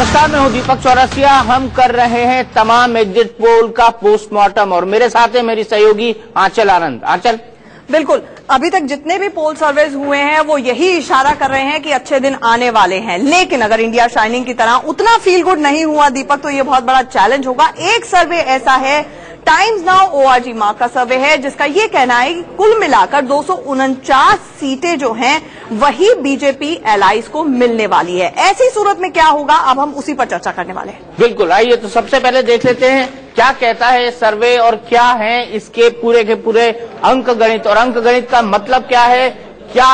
नमस्कार, मैं हूं दीपक चौरसिया। हम कर रहे हैं तमाम एग्जिट पोल का पोस्टमार्टम और मेरे साथ है मेरी सहयोगी आंचल आनंद। आंचल, बिल्कुल, अभी तक जितने भी पोल सर्वेज हुए हैं वो यही इशारा कर रहे हैं कि अच्छे दिन आने वाले हैं, लेकिन अगर इंडिया शाइनिंग की तरह उतना फील गुड नहीं हुआ दीपक, तो ये बहुत बड़ा चैलेंज होगा। एक सर्वे ऐसा है, टाइम्स नाउ ORG मार्क का सर्वे है, जिसका ये कहना है कि कुल मिलाकर 249 सीटें जो हैं वही बीजेपी एलाइज को मिलने वाली है। ऐसी सूरत में क्या होगा, अब हम उसी पर चर्चा करने वाले हैं। बिल्कुल, आइए तो सबसे पहले देख लेते हैं क्या कहता है सर्वे और क्या है इसके पूरे के पूरे अंक गणित, और अंक गणित का मतलब क्या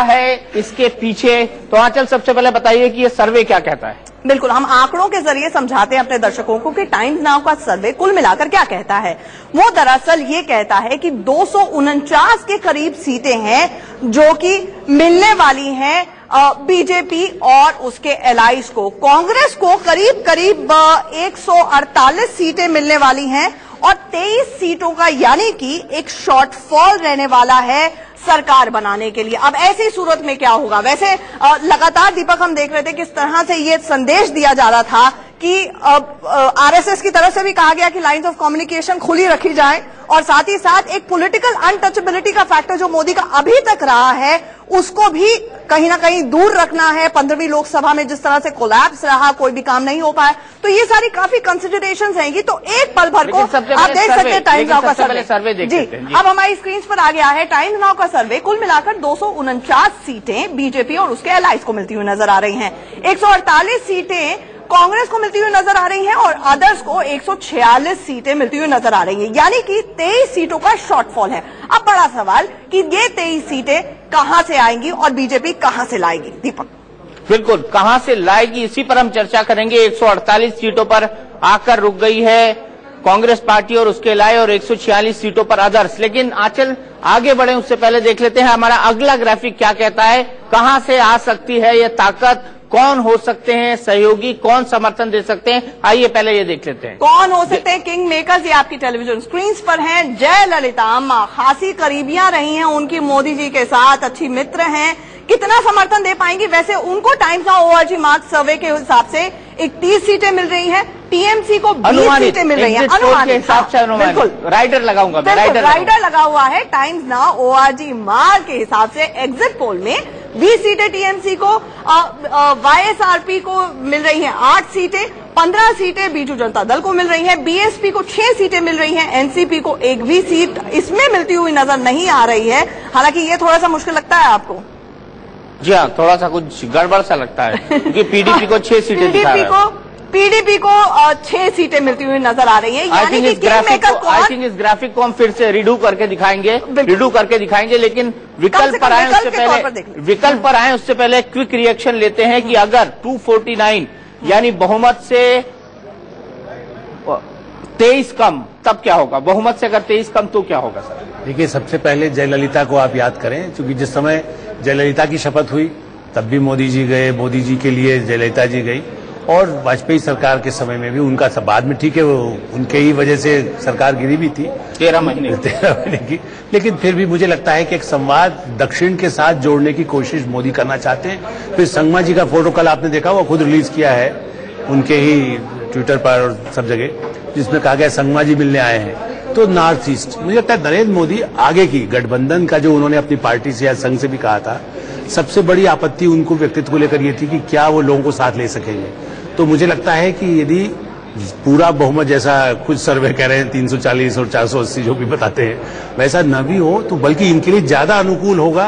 है इसके पीछे। तो आंचल, सबसे पहले बताइए कि ये सर्वे क्या कहता है। बिल्कुल, हम आंकड़ों के जरिए समझाते हैं अपने दर्शकों को कि टाइम्स नाउ का सर्वे कुल मिलाकर क्या कहता है। वो दरअसल ये कहता है कि 249 के करीब सीटें हैं जो कि मिलने वाली हैं बीजेपी और उसके एलाइज को। कांग्रेस को करीब करीब 148 सीटें मिलने वाली हैं और 23 सीटों का यानी कि एक शॉर्टफॉल रहने वाला है सरकार बनाने के लिए। अब ऐसी सूरत में क्या होगा? वैसे लगातार दीपक हम देख रहे थे किस तरह से ये संदेश दिया जा रहा था कि आरएसएस की तरफ से भी कहा गया कि लाइंस ऑफ कम्युनिकेशन खुली रखी जाए और साथ ही साथ एक पॉलिटिकल अनटचेबिलिटी का फैक्टर जो मोदी का अभी तक रहा है उसको भी कहीं ना कहीं दूर रखना है। 15वीं लोकसभा में जिस तरह से कोलैप्स रहा, कोई भी काम नहीं हो पाया, तो ये सारी काफी कंसिडरेशंस हैं। तो एक पल भर को आप देख सकते हैं टाइम्स नाउ का सर्वे जी। अब हमारी स्क्रीन पर आ गया है टाइम्स नाउ का सर्वे। कुल मिलाकर 249 सीटें बीजेपी और उसके एलाइज को मिलती हुई नजर आ रही हैं। 148 सीटें कांग्रेस को मिलती हुई नजर आ रही हैं और अदर्स को 146 सीटें मिलती हुई नजर आ रही हैं, यानी कि 23 सीटों का शॉर्टफॉल है। अब बड़ा सवाल कि ये 23 सीटें कहां से आएंगी और बीजेपी कहां से लाएगी? दीपक, बिल्कुल, कहां से लाएगी इसी पर हम चर्चा करेंगे। 148 सीटों पर आकर रुक गई है कांग्रेस पार्टी और उसके लाए और 146 सीटों पर अदर्स। लेकिन आंचल, आगे बढ़े उससे पहले देख लेते हैं हमारा अगला ग्राफिक क्या कहता है। कहां से आ सकती है यह ताकत, कौन हो सकते हैं सहयोगी, कौन समर्थन दे सकते हैं? आइए पहले ये देख लेते हैं कौन हो सकते हैं किंग मेकर्स। ये आपकी टेलीविजन स्क्रीन पर हैं। जयललिता खासी करीबियां रही हैं उनकी मोदी जी के साथ, अच्छी मित्र हैं। कितना समर्थन दे पाएंगी? वैसे उनको टाइम्स नाउ ORG मार्क सर्वे के हिसाब से 31 सीटें मिल रही हैं, टीएमसी को 20 सीटें मिल रही हैं। अनुमानित हिसाब से बिल्कुल राइडर लगाऊंगा, राइडर लगा हुआ है टाइम्स नाउ ORG मार्क के हिसाब से। एग्जिट पोल में 20 सीटें टीएमसी को, YSRP को मिल रही हैं 8 सीटें, 15 सीटें बीजू जनता दल को मिल रही हैं, बीएसपी को 6 सीटें मिल रही हैं, एनसीपी को एक भी सीट इसमें मिलती हुई नजर नहीं आ रही है। हालांकि ये थोड़ा सा मुश्किल लगता है आपको? जी हाँ, थोड़ा सा कुछ गड़बड़ सा लगता है क्योंकि पीडीपी को 6 सीटें दिखा रहा है। पीडीपी को 6 सीटें मिलती हुई नजर आ रही है। यानी कि इस ग्राफिक को हम फिर से रिडू करके दिखाएंगे, लेकिन विकल्प पर आए उससे पहले क्विक रिएक्शन लेते हैं कि अगर 249 यानी बहुमत से 23 कम तब क्या होगा? बहुमत से अगर 23 कम तो क्या होगा सर? देखिए, सबसे पहले जयललिता को आप याद करें, क्योंकि जिस समय जयललिता की शपथ हुई तब भी मोदी जी गए, मोदी जी के लिए जयललिता जी गई, और वाजपेयी सरकार के समय में भी उनका सब बाद में, ठीक है, वो उनके ही वजह से सरकार गिरी भी थी 13 महीने की, लेकिन फिर भी मुझे लगता है कि एक संवाद दक्षिण के साथ जोड़ने की कोशिश मोदी करना चाहते हैं। फिर संगमा जी का फोटो कल आपने देखा, वो खुद रिलीज किया है उनके ही ट्विटर पर और सब जगह, जिसमें कहा गया संगमा जी मिलने आए हैं। तो नॉर्थ ईस्ट, मुझे लगता है नरेंद्र मोदी आगे की गठबंधन का जो उन्होंने अपनी पार्टी से या संघ से भी कहा था, सबसे बड़ी आपत्ति उनको व्यक्तित्व को लेकर ये थी कि क्या वो लोगों को साथ ले सकेंगे। तो मुझे लगता है कि यदि पूरा बहुमत, जैसा कुछ सर्वे कह रहे हैं 340 और 480 जो भी बताते हैं, वैसा न भी हो तो बल्कि इनके लिए ज्यादा अनुकूल होगा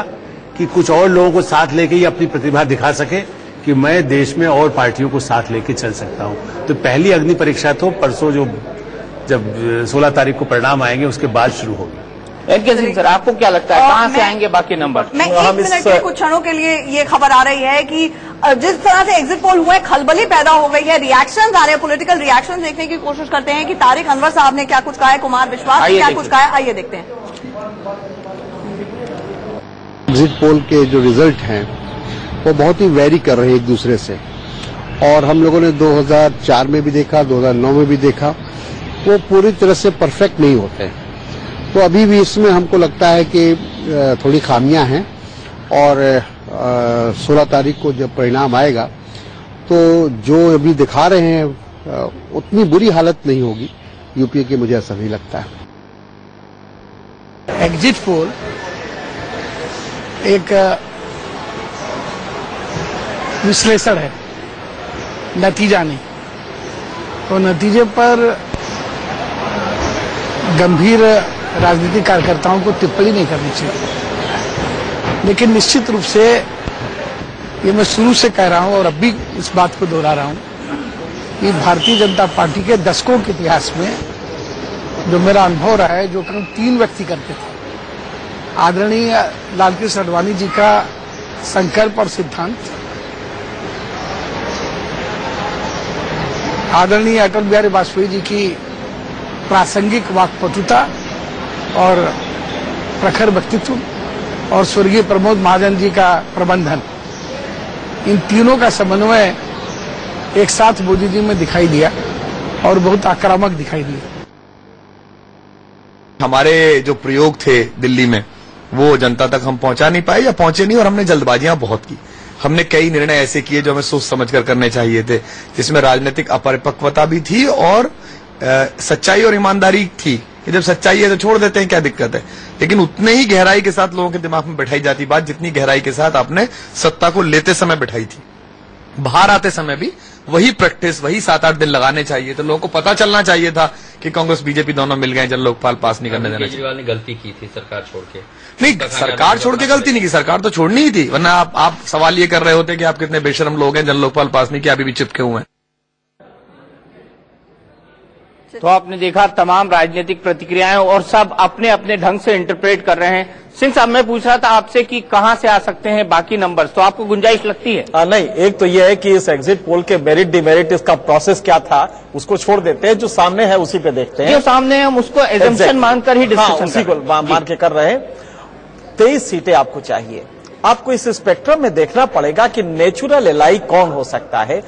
कि कुछ और लोगों को साथ लेके ये अपनी प्रतिभा दिखा सके कि मैं देश में और पार्टियों को साथ लेके चल सकता हूं। तो पहली अग्नि परीक्षा तो परसों जब 16 तारीख को परिणाम आएंगे उसके बाद शुरू होगी। एनके सिंह सर, आपको क्या लगता है कहां से आएंगे बाकी नंबर? मैं 1 मिनट के कुछ क्षणों के लिए ये खबर आ रही है कि जिस तरह से एग्जिट पोल हुए, खलबली पैदा हो गई है, रिएक्शंस आ रहे हैं, पॉलिटिकल रिएक्शंस देखने की कोशिश करते हैं कि तारिक अनवर साहब ने क्या कुछ कहा है, कुमार विश्वास ने क्या कुछ कहा है। आइए देखते हैं। एग्जिट पोल के जो रिजल्ट हैं वो बहुत ही वेरी कर रहे हैं एक दूसरे से, और हम लोगों ने 2004 में भी देखा, 2009 में भी देखा, वो पूरी तरह से परफेक्ट नहीं होते। तो अभी भी इसमें हमको लगता है कि थोड़ी खामियां हैं, और 16 तारीख को जब परिणाम आएगा तो जो अभी दिखा रहे हैं उतनी बुरी हालत नहीं होगी यूपीए की, मुझे ऐसा नहीं लगता है। एग्जिट पोल एक विश्लेषण है, नतीजा नहीं। तो नतीजे पर गंभीर राजनीतिक कार्यकर्ताओं को टिप्पणी नहीं करनी चाहिए, लेकिन निश्चित रूप से ये मैं शुरू से कह रहा हूं और अब भी इस बात को दोहरा रहा हूं कि भारतीय जनता पार्टी के दशकों के इतिहास में जो मेरा अनुभव रहा है, जो काम 3 व्यक्ति करते थे, आदरणीय लालकृष्ण आडवाणी जी का संकल्प और सिद्धांत, आदरणीय अटल बिहारी वाजपेयी जी की प्रासंगिक वाक्पटुता और प्रखर व्यक्तित्व, और स्वर्गीय प्रमोद महाजन जी का प्रबंधन, इन तीनों का समन्वय एक साथ मोदी जी में दिखाई दिया और बहुत आक्रामक दिखाई दिया। हमारे जो प्रयोग थे दिल्ली में वो जनता तक हम पहुंचा नहीं पाए या पहुंचे नहीं, और हमने जल्दबाजियां बहुत की। हमने कई निर्णय ऐसे किए जो हमें सोच समझकर करने चाहिए थे, जिसमें राजनीतिक अपरिपक्वता भी थी और सच्चाई और ईमानदारी थी कि जब सच्चाई है तो छोड़ देते हैं, क्या दिक्कत है। लेकिन उतने ही गहराई के साथ लोगों के दिमाग में बैठाई जाती बात जितनी गहराई के साथ आपने सत्ता को लेते समय बैठाई थी। बाहर आते समय भी वही प्रैक्टिस, वही 7-8 दिन लगाने चाहिए। तो लोगों को पता चलना चाहिए था कि कांग्रेस बीजेपी दोनों मिल गए, जन लोकपाल पास नहीं करने देना चाहिए। केजरीवाल ने गलती की थी सरकार छोड़ के। नहीं, सरकार छोड़ के गलती नहीं की, सरकार तो छोड़नी ही थी, वरना आप सवाल ये कर रहे होते कि आप कितने बेशरम लोग हैं, जन लोकपाल पास नहीं किया, अभी भी चिपके हुए हैं। तो आपने देखा तमाम राजनीतिक प्रतिक्रियाएं और सब अपने अपने ढंग से इंटरप्रेट कर रहे हैं। सिंह साहब, मैं पूछ रहा था आपसे कि कहां से आ सकते हैं बाकी नंबर्स, तो आपको गुंजाइश लगती है? नहीं, एक तो यह है कि इस एग्जिट पोल के मेरिट डिमेरिट, इसका प्रोसेस क्या था उसको छोड़ देते हैं, जो सामने है उसी पे देखते हैं। जो सामने है हम उसको एजम्पशन मानकर ही डिस्कशन उसी को मान के कर रहे हैं। 23 सीटें आपको चाहिए। आपको इस स्पेक्ट्रम में देखना पड़ेगा कि नेचुरल एलाई कौन हो सकता है।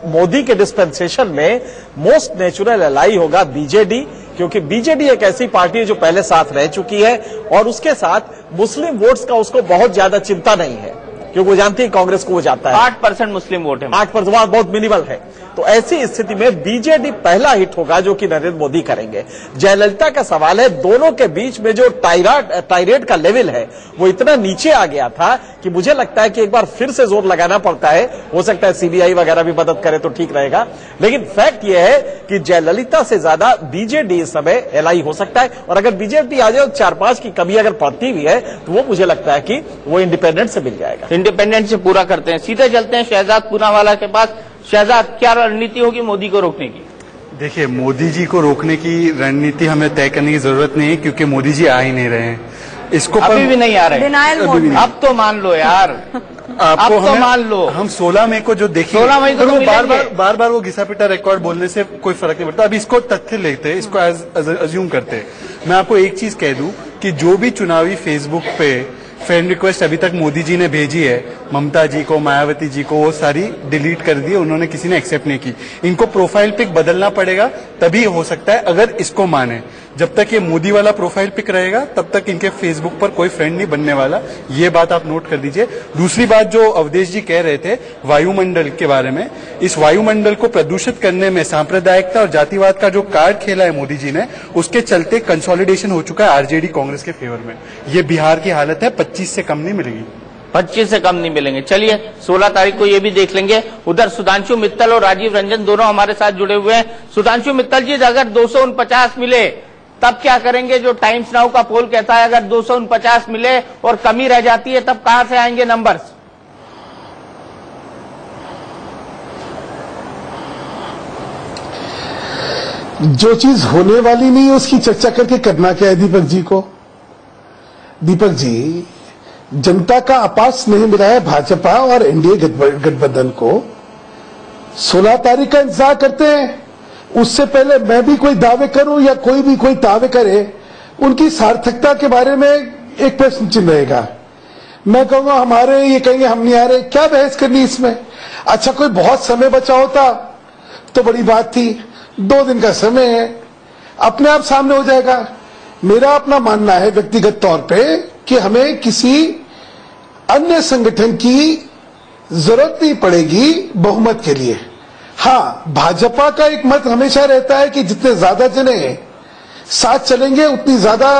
मोदी के डिस्पेंसेशन में मोस्ट नेचुरल एलाई होगा बीजेडी, क्योंकि बीजेडी एक ऐसी पार्टी है जो पहले साथ रह चुकी है और उसके साथ मुस्लिम वोट्स का उसको बहुत ज्यादा चिंता नहीं है, क्योंकि वो जानती है कांग्रेस को वो जाता है। 8% मुस्लिम वोट है, 8% बहुत मिनिमल है। तो ऐसी स्थिति में बीजेडी पहला हिट होगा जो कि नरेंद्र मोदी करेंगे। जयललिता का सवाल है, दोनों के बीच में जो टायरेट का लेवल है वो इतना नीचे आ गया था कि मुझे लगता है कि एक बार फिर से जोर लगाना पड़ता है। हो सकता है सीबीआई वगैरह भी मदद करे तो ठीक रहेगा, लेकिन फैक्ट यह है कि जयललिता से ज्यादा बीजेडी इस समय एलआई हो सकता है। और अगर बीजेपी आ जाए और 4-5 की कमी अगर पड़ती भी है तो वो मुझे लगता है कि वो इंडिपेंडेंट से मिल जाएगा। इंडिपेंडेंट से पूरा करते हैं। सीधे चलते हैं शहजाद पूनावाला के पास। शहजाद, क्या रणनीति होगी मोदी को रोकने की? देखिए, मोदी जी को रोकने की रणनीति हमें तय करने की जरूरत नहीं है, क्योंकि मोदी जी आ ही नहीं रहे हैं। इसको अभी भी नहीं आ रहे, अब तो मान लो यार, अब तो मान लो। हम 16 मई को जो देखिए, 16 मई को तो बार बार वो घिसा पिटा रिकॉर्ड बोलने से कोई फर्क नहीं पड़ता। अब इसको तथ्य लेते हैं, इसको अज्यूम करते हैं। मैं आपको एक चीज कह दूं कि जो भी चुनावी फेसबुक पे फ्रेंड रिक्वेस्ट अभी तक मोदी जी ने भेजी है, ममता जी को, मायावती जी को, वो सारी डिलीट कर दी, उन्होंने किसी ने एक्सेप्ट नहीं की। इनको प्रोफाइल पिक बदलना पड़ेगा, तभी हो सकता है, अगर इसको माने। जब तक ये मोदी वाला प्रोफाइल पिक रहेगा तब तक इनके फेसबुक पर कोई फ्रेंड नहीं बनने वाला, ये बात आप नोट कर दीजिए। दूसरी बात जो अवधेश जी कह रहे थे वायुमंडल के बारे में, इस वायुमंडल को प्रदूषित करने में सांप्रदायिकता और जातिवाद का जो कार्ड खेला है मोदी जी ने, उसके चलते कंसोलिडेशन हो चुका है आरजेडी कांग्रेस के फेवर में। ये बिहार की हालत है, 25 से कम नहीं मिलेगी। 25 से कम नहीं मिलेंगे। चलिए 16 तारीख को ये भी देख लेंगे। उधर सुधांशु मित्तल और राजीव रंजन दोनों हमारे साथ जुड़े हुए हैं। सुधांशु मित्तल जी, अगर 249 मिले तब क्या करेंगे? जो टाइम्स नाउ का पोल कहता है अगर 249 मिले और कमी रह जाती है तब कहां से आएंगे नंबर्स? जो चीज होने वाली नहीं है उसकी चर्चा करके करना क्या है दीपक जी को? दीपक जी, जनता का आपास नहीं मिला है भाजपा और एनडीए गठबंधन को। 16 तारीख का इंतजार करते हैं। उससे पहले मैं भी कोई दावे करूं या कोई भी कोई दावे करे, उनकी सार्थकता के बारे में एक प्रश्न चिन्ह रहेगा। मैं कहूंगा हमारे, ये कहेंगे हम नहीं आ रहे, क्या बहस करनी इसमें? अच्छा, कोई बहुत समय बचा होता तो बड़ी बात थी। 2 दिन का समय है, अपने आप सामने हो जाएगा। मेरा अपना मानना है व्यक्तिगत तौर पे कि हमें किसी अन्य संगठन की जरूरत नहीं पड़ेगी बहुमत के लिए। हाँ, भाजपा का एक मत हमेशा रहता है कि जितने ज्यादा जने साथ चलेंगे उतनी ज्यादा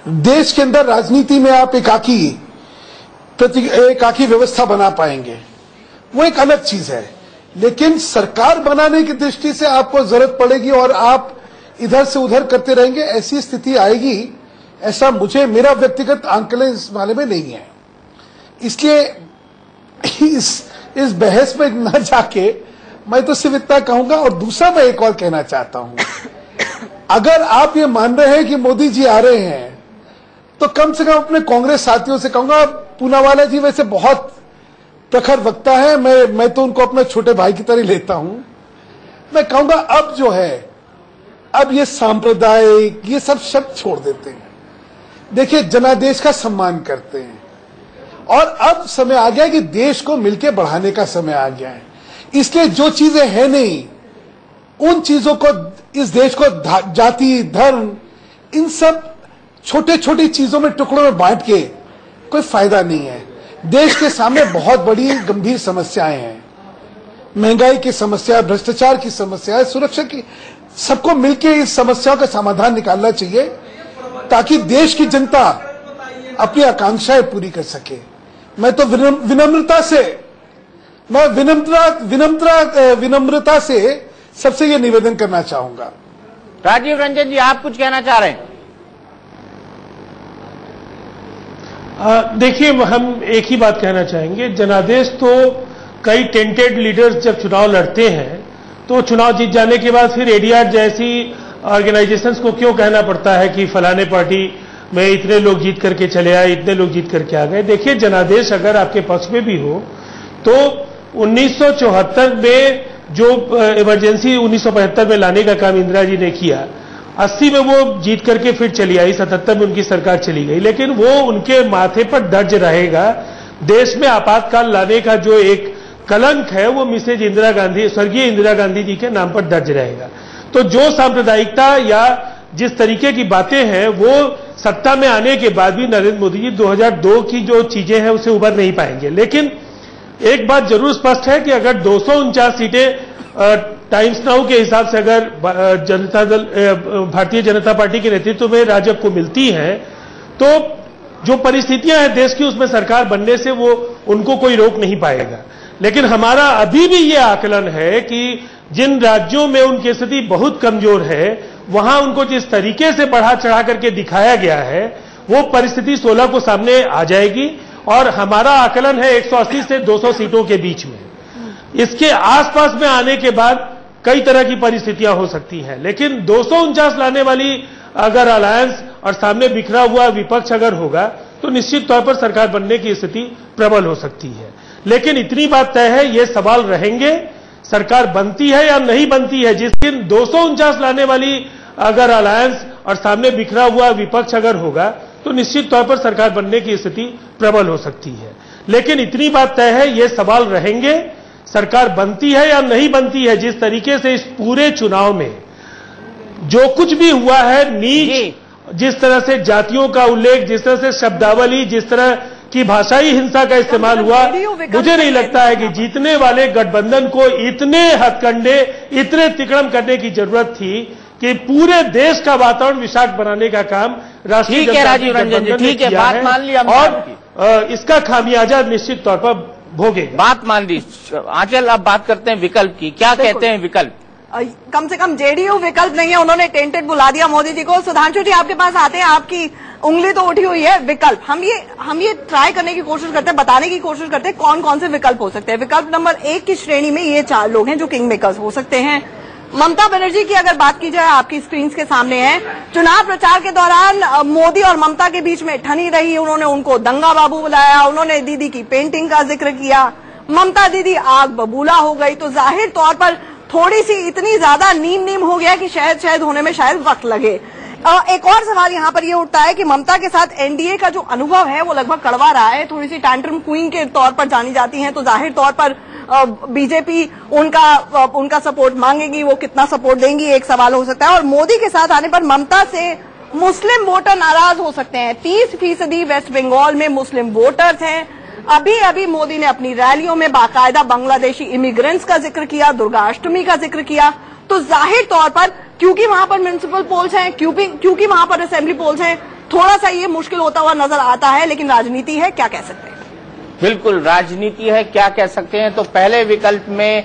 देश के अंदर राजनीति में आप एकाकी व्यवस्था बना पाएंगे। वो एक अलग चीज है, लेकिन सरकार बनाने की दृष्टि से आपको जरूरत पड़ेगी और आप इधर से उधर करते रहेंगे, ऐसी स्थिति आएगी, ऐसा मेरा व्यक्तिगत आंकलन इस मामले में नहीं है। इसलिए इस बहस में न जाके मैं तो सिर्फ इतना कहूंगा। और दूसरा मैं एक और कहना चाहता हूं, अगर आप ये मान रहे हैं कि मोदी जी आ रहे हैं तो कम से कम अपने कांग्रेस साथियों से कहूंगा, पूनावाला जी वैसे बहुत प्रखर वक्ता है, मैं तो उनको अपने छोटे भाई की तरह लेता हूं। मैं कहूंगा अब जो है, अब ये सांप्रदायिक ये सब शब्द छोड़ देते हैं। देखिए, जनादेश का सम्मान करते हैं और अब समय आ गया है कि देश को मिलकर बढ़ाने का समय आ गया है। इसलिए जो चीजें हैं नहीं, उन चीजों को, इस देश को जाति, धर्म, इन सब छोटे छोटी चीजों में टुकड़ों में बांट के कोई फायदा नहीं है। देश के सामने बहुत बड़ी गंभीर समस्याएं हैं, महंगाई की समस्या, भ्रष्टाचार की समस्या, सुरक्षा की, सबको मिलकर इस समस्याओं का समाधान निकालना चाहिए ताकि देश की जनता अपनी आकांक्षाएं पूरी कर सके। मैं तो विनम्रता से सबसे ये निवेदन करना चाहूंगा। राजीव रंजन जी, आप कुछ कहना चाह रहे हैं? देखिए, हम एक ही बात कहना चाहेंगे, जनादेश तो कई टेंटेड लीडर्स जब चुनाव लड़ते हैं तो चुनाव जीत जाने के बाद फिर एडीआर जैसी ऑर्गेनाइजेशंस को क्यों कहना पड़ता है कि फलाने पार्टी में इतने लोग जीत करके चले आए, इतने लोग जीत करके आ गए। देखिए, जनादेश अगर आपके पक्ष में भी हो तो 1974 में जो इमरजेंसी 1975 में लाने का काम इंदिरा जी ने किया, 80 में वो जीत करके फिर चली आई, 77 में उनकी सरकार चली गई, लेकिन वो उनके माथे पर दर्ज रहेगा। देश में आपातकाल लाने का जो एक कलंक है वो मिसेज इंदिरा गांधी, स्वर्गीय इंदिरा गांधी जी के नाम पर दर्ज रहेगा। तो जो सांप्रदायिकता या जिस तरीके की बातें हैं वो सत्ता में आने के बाद भी नरेंद्र मोदी जी 2002 की जो चीजें हैं उसे उभर नहीं पाएंगे। लेकिन एक बात जरूर स्पष्ट है कि अगर 249 सीटें टाइम्स नाउ के हिसाब से अगर भारतीय जनता पार्टी के नेतृत्व में राजग को मिलती हैं तो जो परिस्थितियां हैं देश की, उसमें सरकार बनने से वो उनको कोई रोक नहीं पाएगा। लेकिन हमारा अभी भी ये आकलन है कि जिन राज्यों में उनकी स्थिति बहुत कमजोर है वहां उनको जिस तरीके से बढ़ा चढ़ा करके दिखाया गया है वो परिस्थिति 16 को सामने आ जाएगी और हमारा आकलन है 180 से 200 सीटों के बीच में। इसके आसपास में आने के बाद कई तरह की परिस्थितियां हो सकती हैं, लेकिन 249 लाने वाली अगर अलायंस और सामने बिखरा हुआ विपक्ष अगर होगा तो निश्चित तौर पर सरकार बनने की स्थिति प्रबल हो सकती है। लेकिन इतनी बात तय है, ये सवाल रहेंगे सरकार बनती है या नहीं बनती है। जिस दिन 249 लाने वाली अगर अलायंस और सामने बिखरा हुआ विपक्ष अगर होगा तो निश्चित तौर पर सरकार बनने की स्थिति प्रबल हो सकती है। लेकिन इतनी बात तय है, ये सवाल रहेंगे सरकार बनती है या नहीं बनती है। जिस तरीके से इस पूरे चुनाव में जो कुछ भी हुआ है, नीच, जिस तरह से जातियों का उल्लेख, जिस तरह से शब्दावली, जिस तरह की भाषाई हिंसा का इस्तेमाल हुआ, मुझे नहीं लगता है कि जीतने वाले गठबंधन को इतने हथकंडे, इतने तिकड़म करने की जरूरत थी कि पूरे देश का वातावरण विषाक्त बनाने का काम राष्ट्रीय जनता दल गठबंधन ने किया है और इसका खामियाजा निश्चित तौर पर भोगेगा। बात मान ली। आंचल, अब बात करते हैं विकल्प की। क्या कहते हैं विकल्प? कम से कम जेडीयू विकल्प नहीं है, उन्होंने टेंटेड बुला दिया मोदी जी को। सुधांशु जी, आपके पास आते हैं, आपकी उंगली तो उठी हुई है। विकल्प हम ये ट्राई करने की कोशिश करते हैं, बताने की कोशिश करते हैं कौन कौन से विकल्प हो सकते हैं। विकल्प नंबर 1 की श्रेणी में ये 4 लोग हैं जो किंग मेकर्स हो सकते हैं। ममता बनर्जी की अगर बात की जाए, आपकी स्क्रीन के सामने है, चुनाव प्रचार के दौरान मोदी और ममता के बीच में ठनी रही। उन्होंने उनको दंगा बाबू बुलाया, उन्होंने दीदी की पेंटिंग का जिक्र किया, ममता दीदी आग बबूला हो गई। तो जाहिर तौर पर थोड़ी सी इतनी ज्यादा नीम हो गया कि शायद होने में शायद वक्त लगे। एक और सवाल यहाँ पर ये उठता है कि ममता के साथ एनडीए का जो अनुभव है वो लगभग कड़वा रहा है। थोड़ी सी टैंट्रम क्वीन के तौर पर जानी जाती हैं, तो जाहिर तौर पर बीजेपी उनका सपोर्ट मांगेगी, वो कितना सपोर्ट देंगी एक सवाल हो सकता है। और मोदी के साथ आने पर ममता से मुस्लिम वोटर नाराज हो सकते हैं। 30% वेस्ट बंगाल में मुस्लिम वोटर्स हैं। अभी अभी मोदी ने अपनी रैलियों में बाकायदा बांग्लादेशी इमिग्रेंट्स का जिक्र किया, दुर्गाष्टमी का जिक्र किया। तो जाहिर तौर पर क्योंकि वहां पर म्युनिसिपल पोल्स हैं, क्योंकि वहां पर असेंबली पोल्स हैं, थोड़ा सा ये मुश्किल होता हुआ नजर आता है। लेकिन राजनीति है, क्या कह सकते हैं? बिल्कुल राजनीति है, क्या कह सकते हैं। तो पहले विकल्प में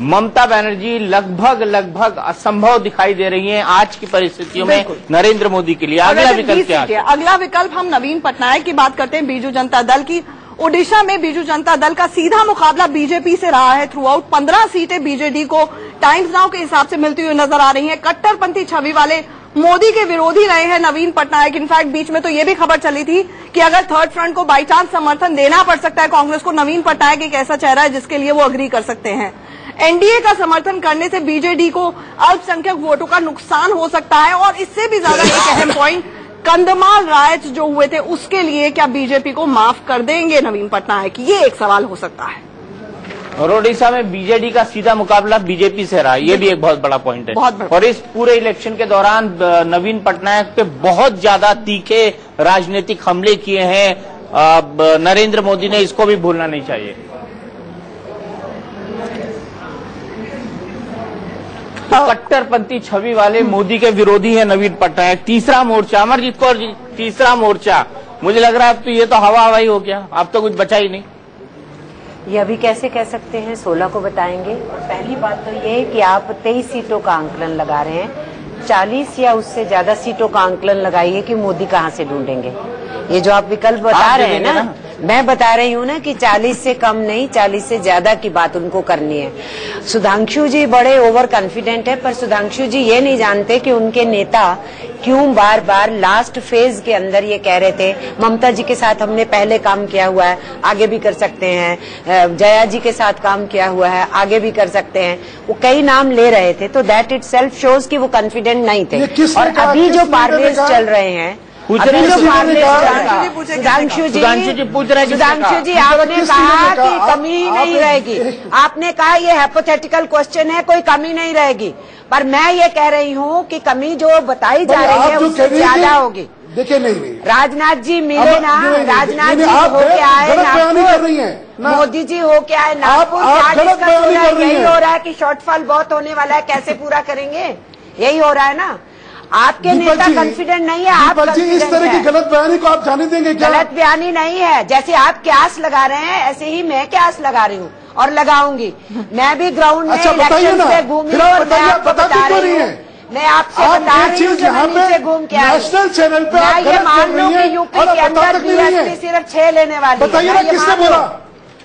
ममता बनर्जी लगभग असंभव दिखाई दे रही हैं आज की परिस्थितियों में नरेंद्र मोदी के लिए। अगला विकल्प क्या है? अगला विकल्प हम नवीन पटनायक की बात करते हैं, बीजू जनता दल की। ओडिशा में बीजू जनता दल का सीधा मुकाबला बीजेपी से रहा है थ्रू आउट। 15 सीटें बीजेडी को टाइम्स नाउ के हिसाब से मिलती हुई नजर आ रही हैं। कट्टरपंथी छवि वाले मोदी के विरोधी रहे हैं नवीन पटनायक। इनफैक्ट बीच में तो ये भी खबर चली थी कि अगर थर्ड फ्रंट को बाई चांस समर्थन देना पड़ सकता है कांग्रेस को, नवीन पटनायक एक ऐसा चेहरा है जिसके लिए वो अग्री कर सकते हैं। एनडीए का समर्थन करने से बीजेडी को अल्पसंख्यक वोटों का नुकसान हो सकता है। और इससे भी ज्यादा एक अहम पॉइंट, कंधमाल राइट्स जो हुए थे उसके लिए क्या बीजेपी को माफ कर देंगे नवीन पटनायक, ये एक सवाल हो सकता है। और ओडिशा में बीजेडी का सीधा मुकाबला बीजेपी से रहा, ये भी एक बहुत बड़ा पॉइंट है। और इस पूरे इलेक्शन के दौरान नवीन पटनायक पे बहुत ज्यादा तीखे राजनीतिक हमले किए हैं नरेंद्र मोदी ने, इसको भी भूलना नहीं चाहिए। कट्टरपंथी छवि वाले मोदी के विरोधी है नवीन पटनायक। तीसरा मोर्चा, अमरजीत कौर जी, तीसरा मोर्चा, मुझे लग रहा है अब तो ये तो हवा हवाई हो गया, अब तो कुछ बचा ही नहीं। ये अभी कैसे कह सकते हैं, 16 को बताएंगे। और पहली बात तो ये है कि आप 23 सीटों का आंकलन लगा रहे हैं, 40 या उससे ज्यादा सीटों का आंकलन लगाइए कि मोदी कहां से ढूंढेंगे। ये जो आप विकल्प बता रहे हैं ना, मैं बता रही हूँ ना कि 40 से कम नहीं, 40 से ज्यादा की बात उनको करनी है। सुधांशु जी बड़े ओवर कॉन्फिडेंट है, पर सुधांशु जी ये नहीं जानते कि उनके नेता क्यों बार बार लास्ट फेज के अंदर ये कह रहे थे ममता जी के साथ हमने पहले काम किया हुआ है, आगे भी कर सकते हैं, जया जी के साथ काम किया हुआ है, आगे भी कर सकते हैं, वो कई नाम ले रहे थे। तो दैट इट सेल्फ शोज कि वो कॉन्फिडेंट नहीं थे। और अभी जो पार्लेस चल रहे हैं, सुधांशु जी पूछ रहे हैं, सुधांशु जी आपने कहा कि कमी ही नहीं रहेगी, आपने कहा ये हाइपोथेटिकल क्वेश्चन है, कोई कमी नहीं रहेगी, पर मैं ये कह रही हूँ कि कमी जो बताई जा रही है उससे ज्यादा होगी। देखिए नहीं, राजनाथ जी मिले ना, राजनाथ जी होके आए नागपुर, मोदी जी होके आए नागपुर, यही हो रहा है कि शॉर्टफॉल बहुत होने वाला है, कैसे पूरा करेंगे, यही हो रहा है ना। आपके नेता कॉन्फिडेंट नहीं है, आप इस तरह की गलत बयानी को आप जाने देंगे क्या? गलत बयानी नहीं है, जैसे आप क्यास लगा रहे हैं ऐसे ही मैं क्यास लगा रही हूँ और लगाऊंगी। मैं भी ग्राउंड में इलेक्शन से घूमी और मैं आपको बता रही हूँ, मैं आपसे बता रही हूँ नीचे घूम के नेशनल चैनल पे मैं ये मान लूँ कि यूपी के अंदर बीएसपी सिर्फ 6 लेने वाली है। बताइए ना किसने बोला,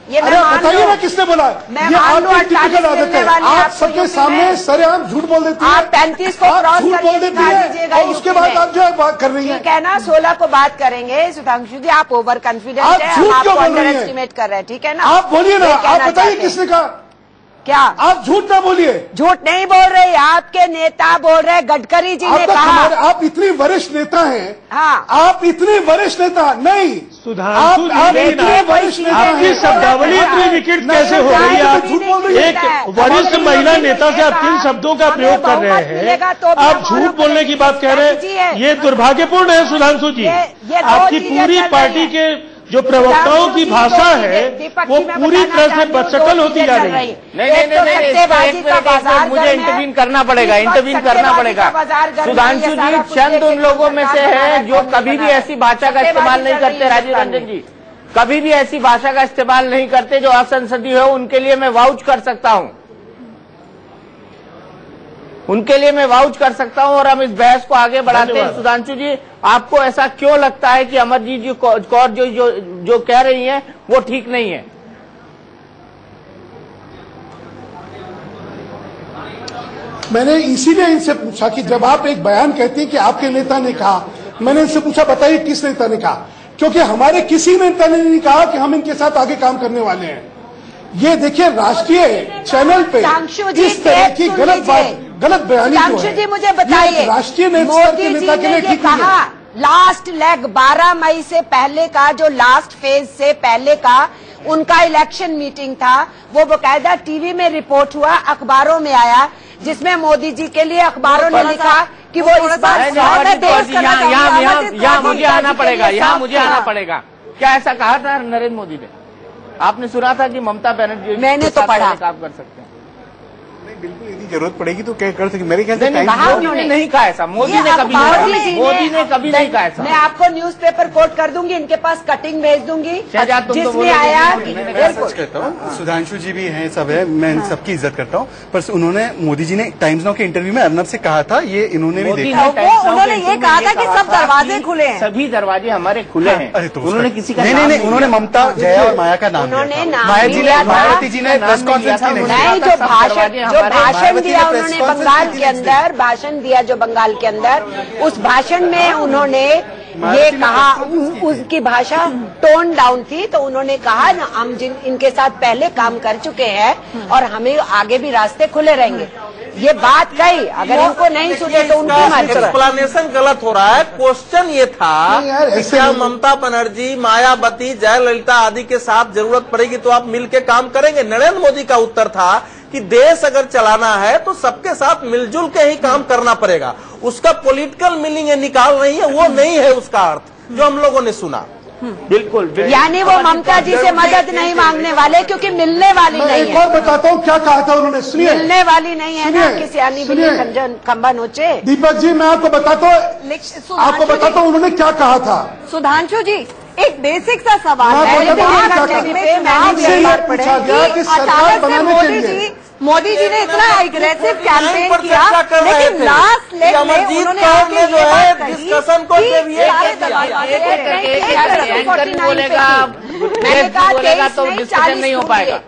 ये बताइए ना किसने बोला? मैं ये आपकी टिपिकल आदत है, आप सबके सामने सरेआम झूठ बोल देती हैं। आप 35 को क्रॉस करके दिखा दीजिएगा, और उसके बाद आप जो है बात कर रही हैं। ठीक है ना, 16 को बात करेंगे। सुधांशु जी आप ओवर कॉन्फिडेंट है, हम आपको अंडर एस्टिमेट कर रहे हैं, ठीक है ना? आप बोलिए ना, आप बताइए किसने कहा? क्या आप झूठ ना बोलिए। झूठ नहीं बोल रहे, आपके नेता बोल रहे, गडकरी जी ने कहा। आप इतनी वरिष्ठ नेता हैं, हाँ, आप इतने वरिष्ठ नेता नहीं, सुधांशु आपकी शब्दावली इतनी विकट कैसे हो रही है? आप एक वरिष्ठ महिला नेता से आप किन शब्दों का प्रयोग कर रहे हैं? आप झूठ बोलने की बात कह रहे हैं, ये दुर्भाग्यपूर्ण है सुधांशु जी। आपकी पूरी पार्टी के जो प्रवक्ताओं की भाषा है वो पूरी तरह से बदशकल होती जा रही है। नहीं, मुझे इंटरवीन करना पड़ेगा, सुधांशु जी चंद उन लोगों में से है जो कभी भी ऐसी भाषा का इस्तेमाल नहीं करते। राजीव रंजन जी कभी भी ऐसी भाषा का इस्तेमाल नहीं करते जो असंसदीय हो, उनके लिए मैं वाउच कर सकता हूं, उनके लिए मैं वाउच कर सकता हूं। और हम इस बहस को आगे बढ़ाते हैं। सुधांशु जी आपको ऐसा क्यों लगता है कि अमरजीत जी कौर जो कह रही हैं वो ठीक नहीं है? मैंने इसीलिए इनसे पूछा कि जब आप एक बयान कहते हैं कि आपके नेता ने कहा, मैंने इनसे पूछा बताइए किस नेता ने कहा, क्योंकि हमारे किसी नेता ने नहीं कहा कि हम इनके साथ आगे काम करने वाले हैं। ये देखिए राष्ट्रीय चैनल पे इस तरह की गलत बयानी जी मुझे बताइए, राष्ट्रीय नेता के लिए ठीक कहा लास्ट लेग 12 मई से पहले का, जो लास्ट फेज से पहले का उनका इलेक्शन मीटिंग था, वो बकायदा टीवी में रिपोर्ट हुआ, अखबारों में आया, जिसमें मोदी जी के लिए अखबारों ने लिखा कि वो इस बार यहाँ मुझे आना पड़ेगा, क्या ऐसा कहा था नरेंद्र मोदी ने? आपने सुना था कि ममता बनर्जी मैंने तो पढ़ा काम कर सकते हैं। बिल्कुल यदि जरूरत पड़ेगी तो क्या कर सकते, मेरे ख्याल से मोदी ने नहीं कहा ऐसा, मोदी ने कभी नहीं कहा ऐसा। मैं आपको न्यूज़पेपर कोट कर दूंगी, इनके पास कटिंग भेज दूंगी जिसमें आया। मैं सच कहता हूँ, सुधांशु जी भी हैं, सब है, मैं सबकी इज्जत करता हूँ, पर उन्होंने मोदी जी ने टाइम्स नाउ के इंटरव्यू में अर्नब से कहा था, ये इन्होंने भी देखा, उन्होंने ये कहा था कि सब दरवाजे खुले हैं, सभी दरवाजे हमारे खुले हैं। अरे तो उन्होंने किसी का नहीं, उन्होंने ममता, जया और माया का नाम लिया। मायावती जी ने प्रेस कॉन्फ्रेंस की नहीं, जो भाषण दिया उन्होंने बंगाल के अंदर, भाषण दिया जो बंगाल के अंदर, उस भाषण में उन्होंने ये कहा, उसकी भाषा टोन डाउन थी, तो उन्होंने कहा ना हम जिन इनके साथ पहले काम कर चुके हैं और हमें आगे भी रास्ते खुले रहेंगे, ये बात कही। अगर इनको नहीं सुने तो उनकी मर्जी। एक्सप्लेनेशन गलत हो रहा है। क्वेश्चन ये था कि क्या ममता बनर्जी, मायावती, जयललिता आदि के साथ जरूरत पड़ेगी तो आप मिलकर काम करेंगे? नरेंद्र मोदी का उत्तर था कि देश अगर चलाना है तो सबके साथ मिलजुल के ही काम करना पड़ेगा। उसका पॉलिटिकल मीनिंग निकाल रही है, वो नहीं है उसका अर्थ जो हम लोगों ने सुना। बिल्कुल, यानी वो ममता जी से मदद नहीं मांगने वाले, क्योंकि मिलने वाली नहीं है। और बताता हूँ क्या कहा था उन्होंने, सुनिए। मिलने वाली नहीं है ना, किसी आनी बिल्ली खंबा नोचे। दीपक जी मैं आपको बताता हूँ उन्होंने क्या कहा था। सुधांशु जी, एक बेसिक सा सवाल है, मोदी जी ने इतना एग्रेसिव कैंपेन किया, लेकिन लास्ट लेग में उन्होंने डिस्कशन को बोलेगा तो डिस्कशन नहीं हो पाएगा।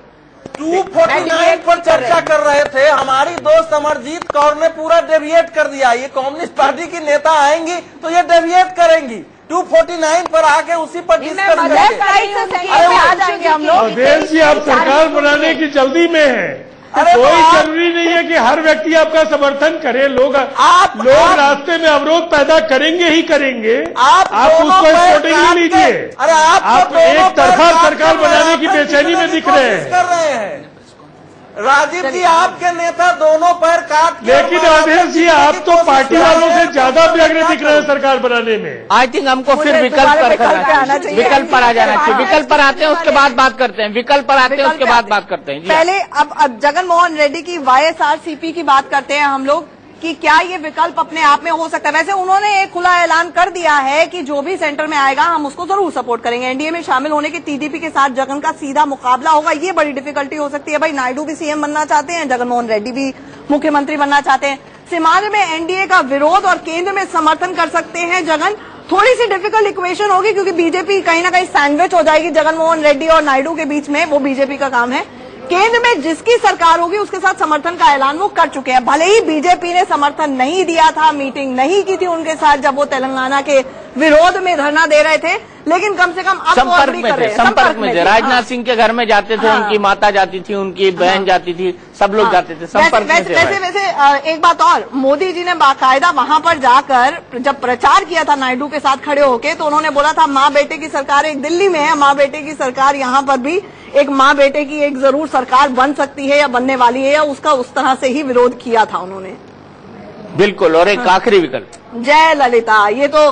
249 पर चर्चा कर रहे थे, हमारी दोस्त अमरजीत कौर ने पूरा डेविएट कर दिया। ये कम्युनिस्ट पार्टी की नेता आएंगी तो ये डेविएट करेंगी, 249 पर आके उसी पर डिस्कस करेंगे। आ जाएंगे हम लोग। अवधेश जी, आप सरकार बनाने की जल्दी में है, कोई जरूरी नहीं है कि हर व्यक्ति आपका समर्थन करे। लोग रास्ते में अवरोध पैदा करेंगे ही करेंगे, आप उसको स्पोर्टिंग नहीं लीजिए। अरे आप एक तरफा सरकार बनाने की बेचैनी में दिख रहे हैं। राजीव जी, आपके नेता दोनों पैर काट, लेकिन अवधेश जी आप तो पार्टी वालों से ज्यादा व्यग्र दिख रहे हैं सरकार बनाने में। आई थिंक हमको फिर विकल्प पर आ जाना चाहिए। विकल्प पर आते हैं, उसके बाद बात करते हैं। विकल्प पर आते हैं, उसके बाद बात करते हैं। पहले अब जगन मोहन रेड्डी की वाईएसआरसीपी की बात करते हैं हम लोग कि क्या ये विकल्प अपने आप में हो सकता है। वैसे उन्होंने एक खुला ऐलान कर दिया है कि जो भी सेंटर में आएगा हम उसको जरूर सपोर्ट करेंगे। एनडीए में शामिल होने के टीडीपी के साथ जगन का सीधा मुकाबला होगा, ये बड़ी डिफिकल्टी हो सकती है। भाई नायडू भी सीएम बनना चाहते हैं, जगन मोहन रेड्डी भी मुख्यमंत्री बनना चाहते हैं। सीमांध्र में एनडीए का विरोध और केंद्र में समर्थन कर सकते हैं जगन। थोड़ी सी डिफिकल्ट इक्वेशन होगी क्योंकि बीजेपी कहीं ना कहीं सैंडविच हो जाएगी जगन मोहन रेड्डी और नायडू के बीच में, वो बीजेपी का काम है। केंद्र में जिसकी सरकार होगी उसके साथ समर्थन का ऐलान वो कर चुके हैं। भले ही बीजेपी ने समर्थन नहीं दिया था, मीटिंग नहीं की थी उनके साथ जब वो तेलंगाना के विरोध में धरना दे रहे थे, लेकिन कम से कम अब संपर्क में थे। राजनाथ सिंह के घर में जाते थे, उनकी माता जाती थी, उनकी बहन जाती थी, सब लोग जाते थे, संपर्क में थे। वैसे एक बात और, मोदी जी ने बाकायदा वहां पर जाकर जब प्रचार किया था नायडू के साथ खड़े होके, तो उन्होंने बोला था माँ बेटे की सरकार एक दिल्ली में है, माँ बेटे की सरकार यहाँ पर भी एक माँ बेटे की एक जरूर सरकार बन सकती है या बनने वाली है, या उसका उस तरह से ही विरोध किया था उन्होंने। बिल्कुल। और एक आखिरी विकल्प, जयललिता, ये तो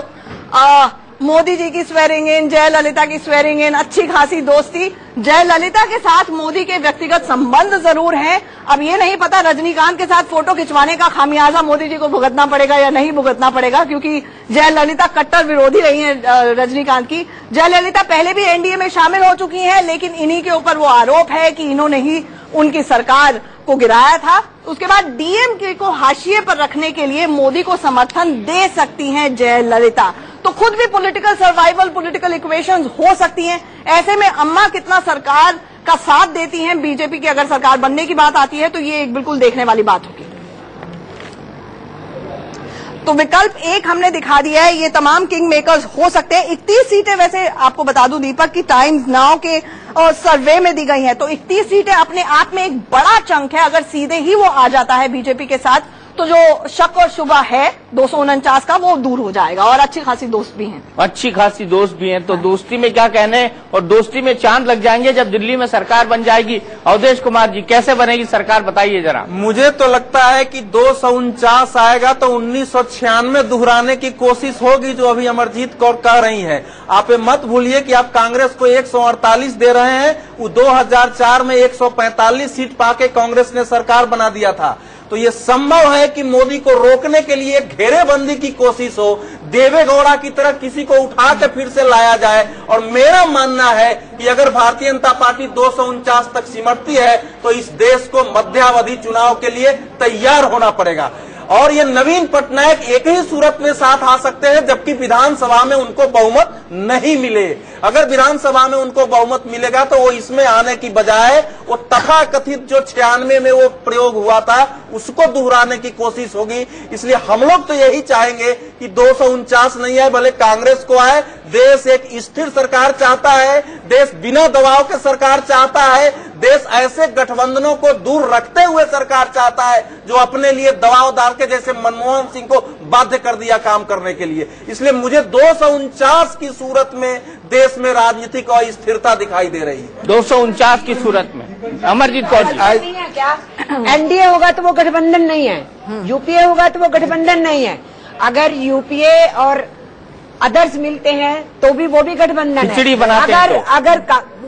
मोदी जी की स्वेरिंग इन, जयललिता की स्वेरिंग इन, अच्छी खासी दोस्ती। जयललिता के साथ मोदी के व्यक्तिगत संबंध जरूर हैं। अब ये नहीं पता रजनीकांत के साथ फोटो खिंचवाने का खामियाजा मोदी जी को भुगतना पड़ेगा या नहीं भुगतना पड़ेगा, क्योंकि जयललिता कट्टर विरोधी रही है रजनीकांत की। जयललिता पहले भी एनडीए में शामिल हो चुकी हैं, लेकिन इन्हीं के ऊपर वो आरोप है कि इन्होंने ही उनकी सरकार को गिराया था। उसके बाद डीएमके को हाशिए पर रखने के लिए मोदी को समर्थन दे सकती हैं जयललिता। तो खुद भी पॉलिटिकल सर्वाइवल, पॉलिटिकल इक्वेशंस हो सकती हैं। ऐसे में अम्मा कितना सरकार का साथ देती हैं बीजेपी की, अगर सरकार बनने की बात आती है तो ये एक बिल्कुल देखने वाली बात होगी। तो विकल्प एक हमने दिखा दिया है, ये तमाम किंग मेकर्स हो सकते हैं। 31 सीटें वैसे आपको बता दूं दीपक की टाइम्स नाउ के सर्वे में दी गई हैं, तो 31 सीटें अपने आप में एक बड़ा चंक है। अगर सीधे ही वो आ जाता है बीजेपी के साथ तो जो शक और शुबा है 249 का वो दूर हो जाएगा और अच्छी खासी दोस्त भी हैं। अच्छी खासी दोस्त भी हैं, तो दोस्ती में क्या कहने, और दोस्ती में चांद लग जाएंगे जब दिल्ली में सरकार बन जाएगी। अवधेश कुमार जी, कैसे बनेगी सरकार, बताइए जरा। मुझे तो लगता है कि 249 आएगा तो 1996 दोहराने की कोशिश होगी, जो अभी अमरजीत कौर कह रही है। आप मत भूलिए कि आप कांग्रेस को 148 दे रहे हैं, वो 2004 में 145 सीट पाके कांग्रेस ने सरकार बना दिया था। तो ये संभव है कि मोदी को रोकने के लिए घेरेबंदी की कोशिश हो, देवेगौड़ा की तरह किसी को उठा के फिर से लाया जाए। और मेरा मानना है कि अगर भारतीय जनता पार्टी 249 तक सिमटती है तो इस देश को मध्यावधि चुनाव के लिए तैयार होना पड़ेगा। और ये नवीन पटनायक एक ही सूरत में साथ आ सकते हैं जबकि विधानसभा में उनको बहुमत नहीं मिले। अगर विधानसभा में उनको बहुमत मिलेगा तो वो इसमें आने की बजाय वो तथाकथित जो 96 में वो प्रयोग हुआ था उसको दोहराने की कोशिश होगी। इसलिए हम लोग तो यही चाहेंगे कि 249 नहीं आए, भले कांग्रेस को आए। देश एक स्थिर सरकार चाहता है, देश बिना दबाव के सरकार चाहता है, देश ऐसे गठबंधनों को दूर रखते हुए सरकार चाहता है जो अपने लिए दबाव डाल के, जैसे मनमोहन सिंह को बाध्य कर दिया काम करने के लिए। इसलिए मुझे 249 की सूरत में देश में राजनीतिक और स्थिरता दिखाई दे रही है। 249 की सूरत में अमरजीत कौर जी, क्या एनडीए होगा तो वो गठबंधन नहीं है, यूपीए होगा तो वो गठबंधन नहीं है। अगर यूपीए और अदर्स मिलते हैं तो भी वो भी गठबंधन है। खिचड़ी बनाते हैं अगर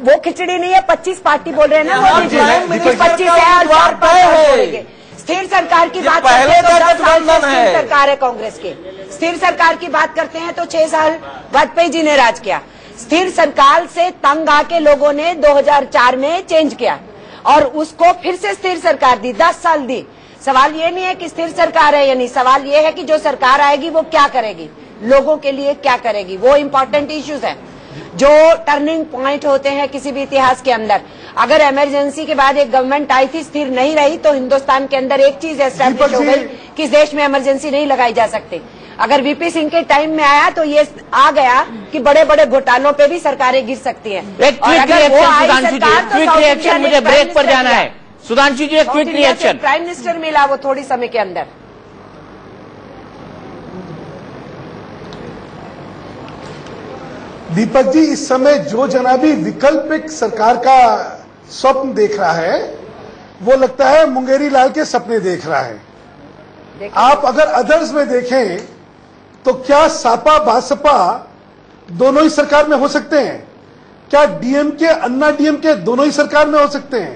वो खिचड़ी नहीं है, 25 पार्टी बोल रहे हैं ना, वो 25 है और 4 बोलेंगे। स्थिर सरकार की बात करते हैं तो 10 साल से स्थिर सरकार है कांग्रेस के। स्थिर सरकार की बात करते हैं तो 6 साल वाजपेयी जी ने राज किया। स्थिर सरकार से तंग आके लोगों ने 2004 में चेंज किया और उसको फिर से स्थिर सरकार दी, 10 साल दी। सवाल ये नहीं है कि स्थिर सरकार है या नहीं, सवाल ये है कि जो सरकार आएगी वो क्या करेगी, लोगों के लिए क्या करेगी। वो इम्पोर्टेंट इश्यूज है जो टर्निंग पॉइंट होते हैं किसी भी इतिहास के अंदर। अगर इमरजेंसी के बाद एक गवर्नमेंट आई थी, स्थिर नहीं रही, तो हिंदुस्तान के अंदर एक चीज एस्टैब्लिश हो गई कि इस देश में इमरजेंसी नहीं लगाई जा सकती। अगर वीपी सिंह के टाइम में आया तो ये आ गया कि बड़े बड़े घोटालों पे भी सरकारें गिर सकती हैं। एक क्विक रिएक्शन, मुझे ब्रेक पर जाना है। सुधांशु जी, एक क्विक रिएक्शन। प्राइम मिनिस्टर मिला वो थोड़ी समय के अंदर। दीपक जी, इस समय जो जनाबी विकल्पिक सरकार का स्वप्न देख रहा है वो लगता है मुंगेरी लाल के सपने देख रहा है। आप अगर अदर्स में देखें तो क्या सापा बासपा दोनों ही सरकार में हो सकते हैं? क्या डीएमके अन्ना डीएमके दोनों ही सरकार में हो सकते हैं?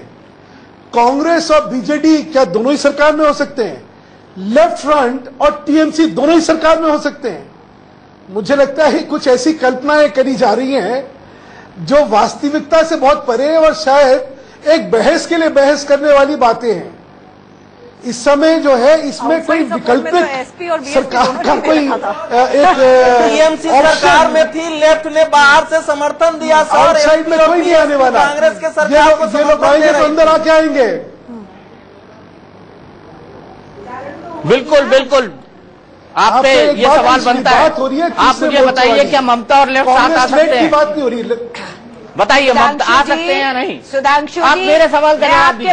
कांग्रेस और बीजेडी क्या दोनों ही सरकार में हो सकते हैं? लेफ्ट फ्रंट और टीएमसी दोनों ही सरकार में हो सकते हैं? मुझे लगता है कुछ ऐसी कल्पनाएं करी जा रही हैं जो वास्तविकता से बहुत परे है और शायद एक बहस के लिए बहस करने वाली बातें हैं। इस समय जो है इसमें कोई विकल्पिक सरकार का कोई एक टीएमसी सरकार में थी, लेफ्ट ने बाहर से समर्थन दिया। आउटसाइड में कोई नहीं आने वाला। कांग्रेस के सरकार को ये लोग आएंगे तो अंदर आके आएंगे। बिल्कुल बिल्कुल, आप पे ये सवाल बनता है। आप मुझे बताइए, क्या ममता और लेफ्ट साथ आ सकते हैं? बात नहीं हो रही, बताइए, ममता आ सकते हैं या नहीं? सुधांशु आप मेरे सवाल का जवाब दीजिए।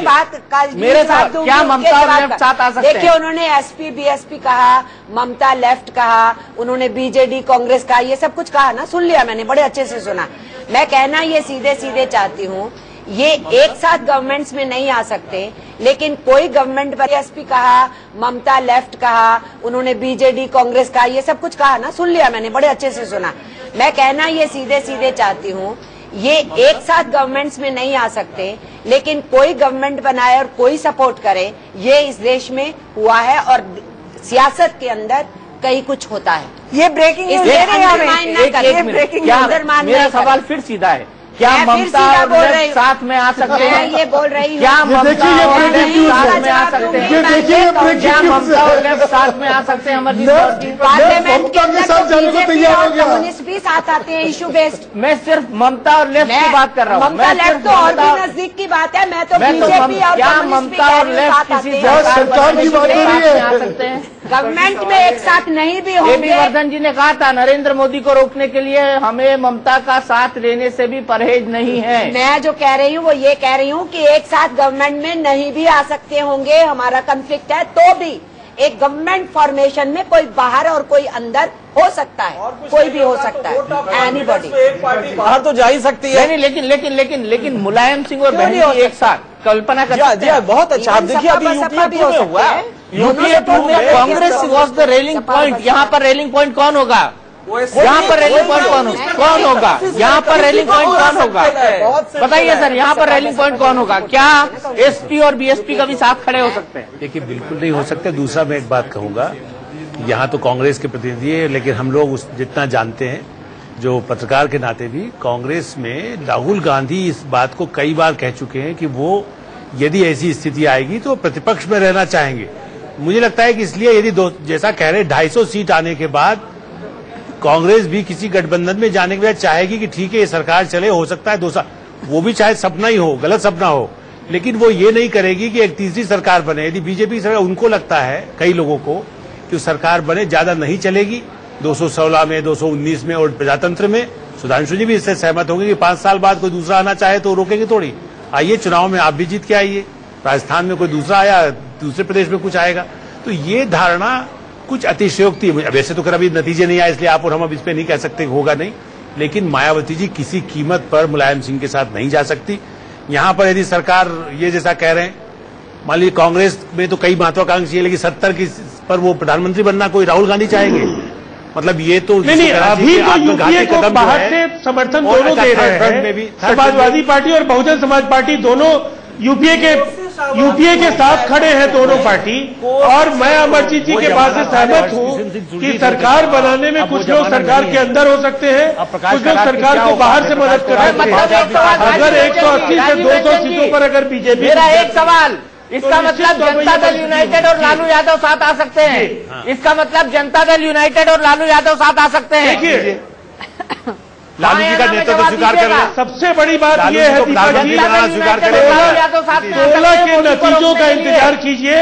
मेरे सवाल, क्या ममता और लेफ्ट साथ आ सकते हैं? देखिए, उन्होंने एसपी बीएसपी कहा, ममता लेफ्ट कहा, उन्होंने बीजेडी कांग्रेस कहा, ये सब कुछ कहा ना, सुन लिया मैंने, बड़े अच्छे से सुना। मैं कहना ये सीधे सीधे चाहती हूँ, ये एक साथ गवर्नमेंट्स में नहीं आ सकते, लेकिन कोई गवर्नमेंट पर एसपी कहा, ममता लेफ्ट कहा, उन्होंने बीजेडी कांग्रेस कहा, ये सब कुछ कहा ना, सुन लिया मैंने, बड़े अच्छे से सुना। मैं कहना ये सीधे सीधे चाहती हूँ, ये एक साथ गवर्नमेंट्स में नहीं आ सकते, लेकिन कोई गवर्नमेंट बनाए और कोई सपोर्ट करे, ये इस देश में हुआ है और सियासत के अंदर कहीं कुछ होता है। ये ब्रेकिंग न्यूज मेरा सवाल फिर सीधा है, क्या ममता और लेफ्ट साथ में आ सकते हैं? ये बोल रही हूँ, क्या ममता और लेफ्ट साथ में आ सकते हैं? क्या ममता और लेफ्ट साथ में आ सकते हैं? पार्लियामेंट के अंदर कम्युनिस्ट भी साथ आते हैं, इशू बेस्ड। मैं सिर्फ ममता और लेफ्ट की बात कर रहा हूँ। ममता लेफ्ट तो और भी नजदीक की बात है। मैं तो बीजेपी और क्या ममता और लेफ्ट किसी सरकार की बात आ सकते हैं? गवर्नमेंट में एक साथ नहीं भी होंगे। एबी वर्धन जी ने कहा था, नरेंद्र मोदी को रोकने के लिए हमें ममता का साथ लेने से भी परहेज नहीं है। मैं जो कह रही हूँ वो ये कह रही हूँ कि एक साथ गवर्नमेंट में नहीं भी आ सकते होंगे, हमारा कॉन्फ्लिक्ट है तो भी, एक गवर्नमेंट फॉर्मेशन में कोई बाहर और कोई अंदर हो सकता है, कोई भी हो सकता है, एनीबॉडी। बाहर तो जा ही सकती है। नहीं, लेकिन मुलायम सिंह और बहन जी एक साथ कल्पना कर सकते हैं। बहुत अच्छा। आप देखिए अभी यूपीए 2 में हुआ, यूपीए 2 में Congress was the railing point. यहाँ पर रेलिंग पॉइंट कौन होगा? यहाँ पर रेलिंग पॉइंट कौन होगा? यहाँ पर रेलिंग पॉइंट कौन होगा? बताइए सर, यहाँ पर रेलिंग पॉइंट कौन होगा? क्या एसपी और बीएसपी का भी साथ खड़े हो सकते हैं? देखिए, बिल्कुल नहीं हो सकते। दूसरा मैं एक बात कहूंगा, यहाँ तो कांग्रेस के प्रतिनिधि है, लेकिन हम लोग जितना जानते हैं, जो पत्रकार के नाते भी, कांग्रेस में राहुल गांधी इस बात को कई बार कह चुके हैं कि वो यदि ऐसी स्थिति आएगी तो प्रतिपक्ष में रहना चाहेंगे। मुझे लगता है कि इसलिए यदि जैसा कह रहे 250 सीट आने के बाद कांग्रेस भी किसी गठबंधन में जाने के बाद चाहेगी कि ठीक है ये सरकार चले, हो सकता है 2 साल, वो भी शायद सपना ही हो, गलत सपना हो, लेकिन वो ये नहीं करेगी कि एक तीसरी सरकार बने। यदि बीजेपी सरकार, उनको लगता है कई लोगों को कि सरकार बने, ज्यादा नहीं चलेगी 216 में, 219 में और प्रजातंत्र में। सुधांशु जी भी इससे सहमत होंगे कि 5 साल बाद कोई दूसरा आना चाहे तो रोकेंगे थोड़ी। आइए चुनाव में आप भी जीत के आइए, राजस्थान में कोई दूसरा आया, दूसरे प्रदेश में कुछ आएगा। तो ये धारणा कुछ अतिशयोक्ति है। वैसे तो कभी नतीजे नहीं आए, इसलिए आप और हम अब इस पे नहीं कह सकते होगा नहीं, लेकिन मायावती जी किसी कीमत पर मुलायम सिंह के साथ नहीं जा सकती। यहाँ पर यदि सरकार ये जैसा कह रहे हैं, मान लीजिए कांग्रेस में तो कई महत्वाकांक्षी है, लेकिन 70 की पर वो प्रधानमंत्री बनना कोई राहुल गांधी चाहेंगे? मतलब ये तो नहीं, अभी तो यूपीए को बाहर से समर्थन दोनों दे रहे हैं। समाजवादी पार्टी और बहुजन समाज पार्टी दोनों यूपीए के साथ खड़े हैं, दोनों पार्टी। और मैं अमरजीत जी के बात से सहमत हूं कि सरकार बनाने में कुछ लोग सरकार के अंदर हो सकते हैं, कुछ लोग सरकार को बाहर से मदद कर सकते हैं। अगर 180 से 200 सीटों पर अगर बीजेपी, मेरा एक सवाल, इसका मतलब जनता दल यूनाइटेड और लालू यादव साथ आ सकते हैं? इसका मतलब जनता दल यूनाइटेड और लालू यादव साथ आ सकते हैं? देखिए, लालू जी का नेतृत्व स्वीकार कर लें। सबसे बड़ी बात यह है दीपक जी, 16 के नतीजों का इंतजार कीजिए,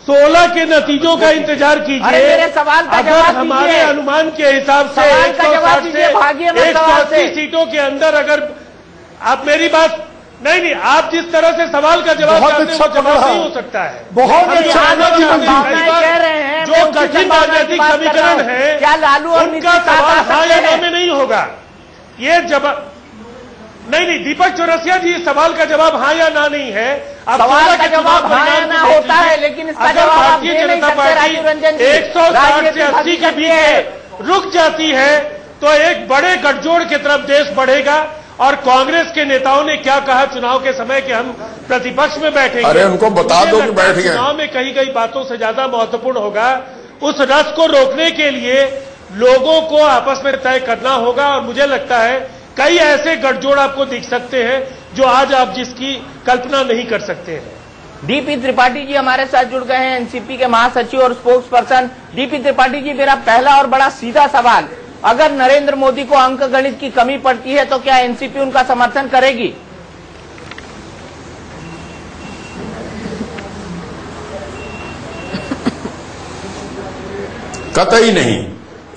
16 के नतीजों का इंतजार कीजिए। अगर हमारे अनुमान के हिसाब से 160 से 180 सीटों के अंदर, अगर आप मेरी बात नहीं, आप जिस तरह से सवाल का जवाब चाहते हैं वो जवाब नहीं हो सकता है। बहुत अच्छा कह रहे हैं, जो कठिन राजनीतिक समीकरण है, क्या लालू और उनका सवाल हाँ या ना में नहीं होगा। ये जवाब नहीं, दीपक चौरसिया जी, सवाल का जवाब हाँ या ना नहीं है। सवाल का जवाब हाँ या ना होता है, लेकिन इसका जवाब भारतीय जनता पार्टी 160 से 80 के बीच रुक जाती है तो एक बड़े गठजोड़ की तरफ देश बढ़ेगा। और कांग्रेस के नेताओं ने क्या कहा चुनाव के समय कि हम प्रतिपक्ष में बैठेंगे, अरे उनको बता दो कि बैठ गए। चुनाव में कही गई बातों से ज्यादा महत्वपूर्ण होगा उस रस को रोकने के लिए लोगों को आपस में तय करना होगा। और मुझे लगता है कई ऐसे गठजोड़ आपको दिख सकते हैं जो आज आप जिसकी कल्पना नहीं कर सकते हैं। डीपी त्रिपाठी जी हमारे साथ जुड़ गए हैं, एनसीपी के महासचिव और spokes person. DP Tripathi ji, मेरा पहला और बड़ा सीधा सवाल, अगर नरेंद्र मोदी को अंक गणित की कमी पड़ती है तो क्या एनसीपी उनका समर्थन करेगी? कतई नहीं।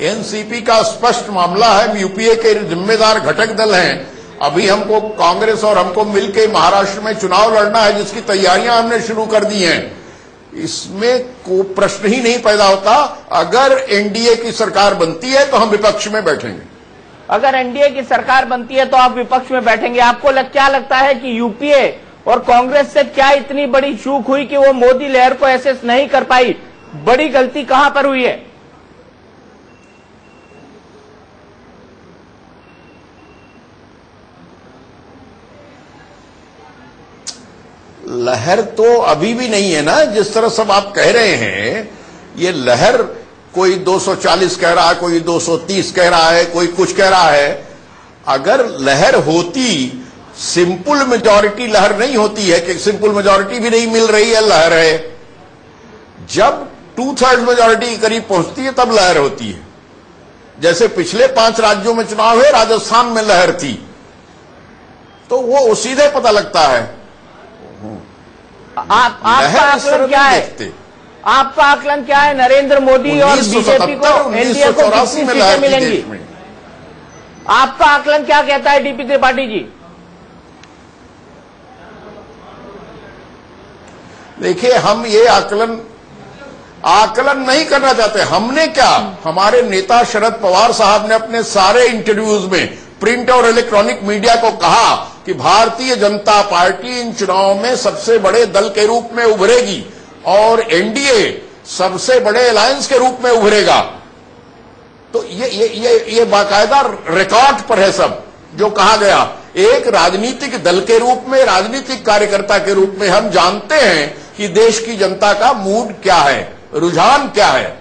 एनसीपी का स्पष्ट मामला है, यूपीए के जिम्मेदार घटक दल हैं। अभी हमको कांग्रेस और हमको मिलकर महाराष्ट्र में चुनाव लड़ना है, जिसकी तैयारियां हमने शुरू कर दी हैं। इसमें कोई प्रश्न ही नहीं पैदा होता। अगर एनडीए की सरकार बनती है तो हम विपक्ष में बैठेंगे। अगर एनडीए की सरकार बनती है तो आप विपक्ष में बैठेंगे। आपको क्या लगता है कि यूपीए और कांग्रेस से क्या इतनी बड़ी चूक हुई कि वो मोदी लहर को एसेस नहीं कर पाई? बड़ी गलती कहां पर हुई है? लहर तो अभी भी नहीं है ना, जिस तरह सब आप कह रहे हैं। ये लहर कोई 240 कह रहा है, कोई 230 कह रहा है, कोई कुछ कह रहा है। अगर लहर होती, सिंपल मेजॉरिटी लहर नहीं होती है कि सिंपल मेजॉरिटी भी नहीं मिल रही है, लहर है। जब 2/3 मेजॉरिटी के करीब पहुंचती है तब लहर होती है। जैसे पिछले 5 राज्यों में चुनाव हुए, राजस्थान में लहर थी, तो वो सीधे पता लगता है। आपका आकलन क्या है? आपका आकलन क्या है? नरेंद्र मोदी और बीजेपी को, एनडीए को कितनी सीटें मिलेंगी? आपका आकलन क्या कहता है डीपी त्रिपाठी जी? देखिए, हम ये आकलन आकलन नहीं करना चाहते। हमने क्या, हमारे नेता शरद पवार साहब ने अपने सारे इंटरव्यूज में प्रिंट और इलेक्ट्रॉनिक मीडिया को कहा कि भारतीय जनता पार्टी इन चुनावों में सबसे बड़े दल के रूप में उभरेगी और एनडीए सबसे बड़े अलायंस के रूप में उभरेगा। तो ये बाकायदा रिकॉर्ड पर है सब जो कहा गया। एक राजनीतिक दल के रूप में, राजनीतिक कार्यकर्ता के रूप में हम जानते हैं कि देश की जनता का मूड क्या है, रुझान क्या है।